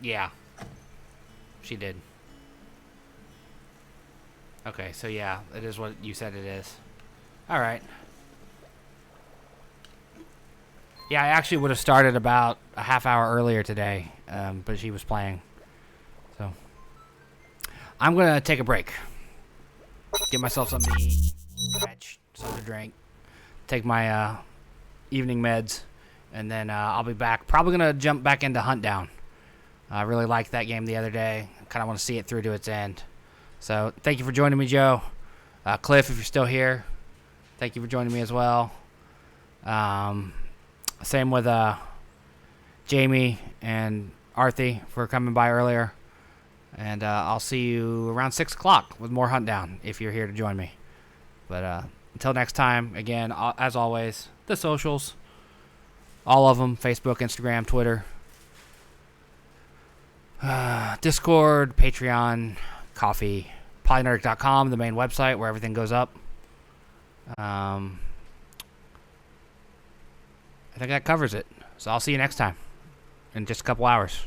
Yeah. She did. Okay, so yeah, it is what you said it is. Alright. Yeah, I actually would have started about a half hour earlier today, but she was playing. So, I'm going to take a break. Get myself something to eat, stretch, something to drink, take my evening meds, and then I'll be back. Probably going to jump back into Hunt Down. I really liked that game the other day. Kind of want to see it through to its end. So, thank you for joining me, Joe. Cliff, if you're still here, thank you for joining me as well. Same with Jamie and Arthi for coming by earlier. And I'll see you around 6 o'clock with more Hunt Down if you're here to join me. But until next time, again, as always, the socials. All of them, Facebook, Instagram, Twitter. Discord, Patreon, Coffee, polynerdic.com, the main website where everything goes up. I think that covers it. So I'll see you next time in just a couple hours.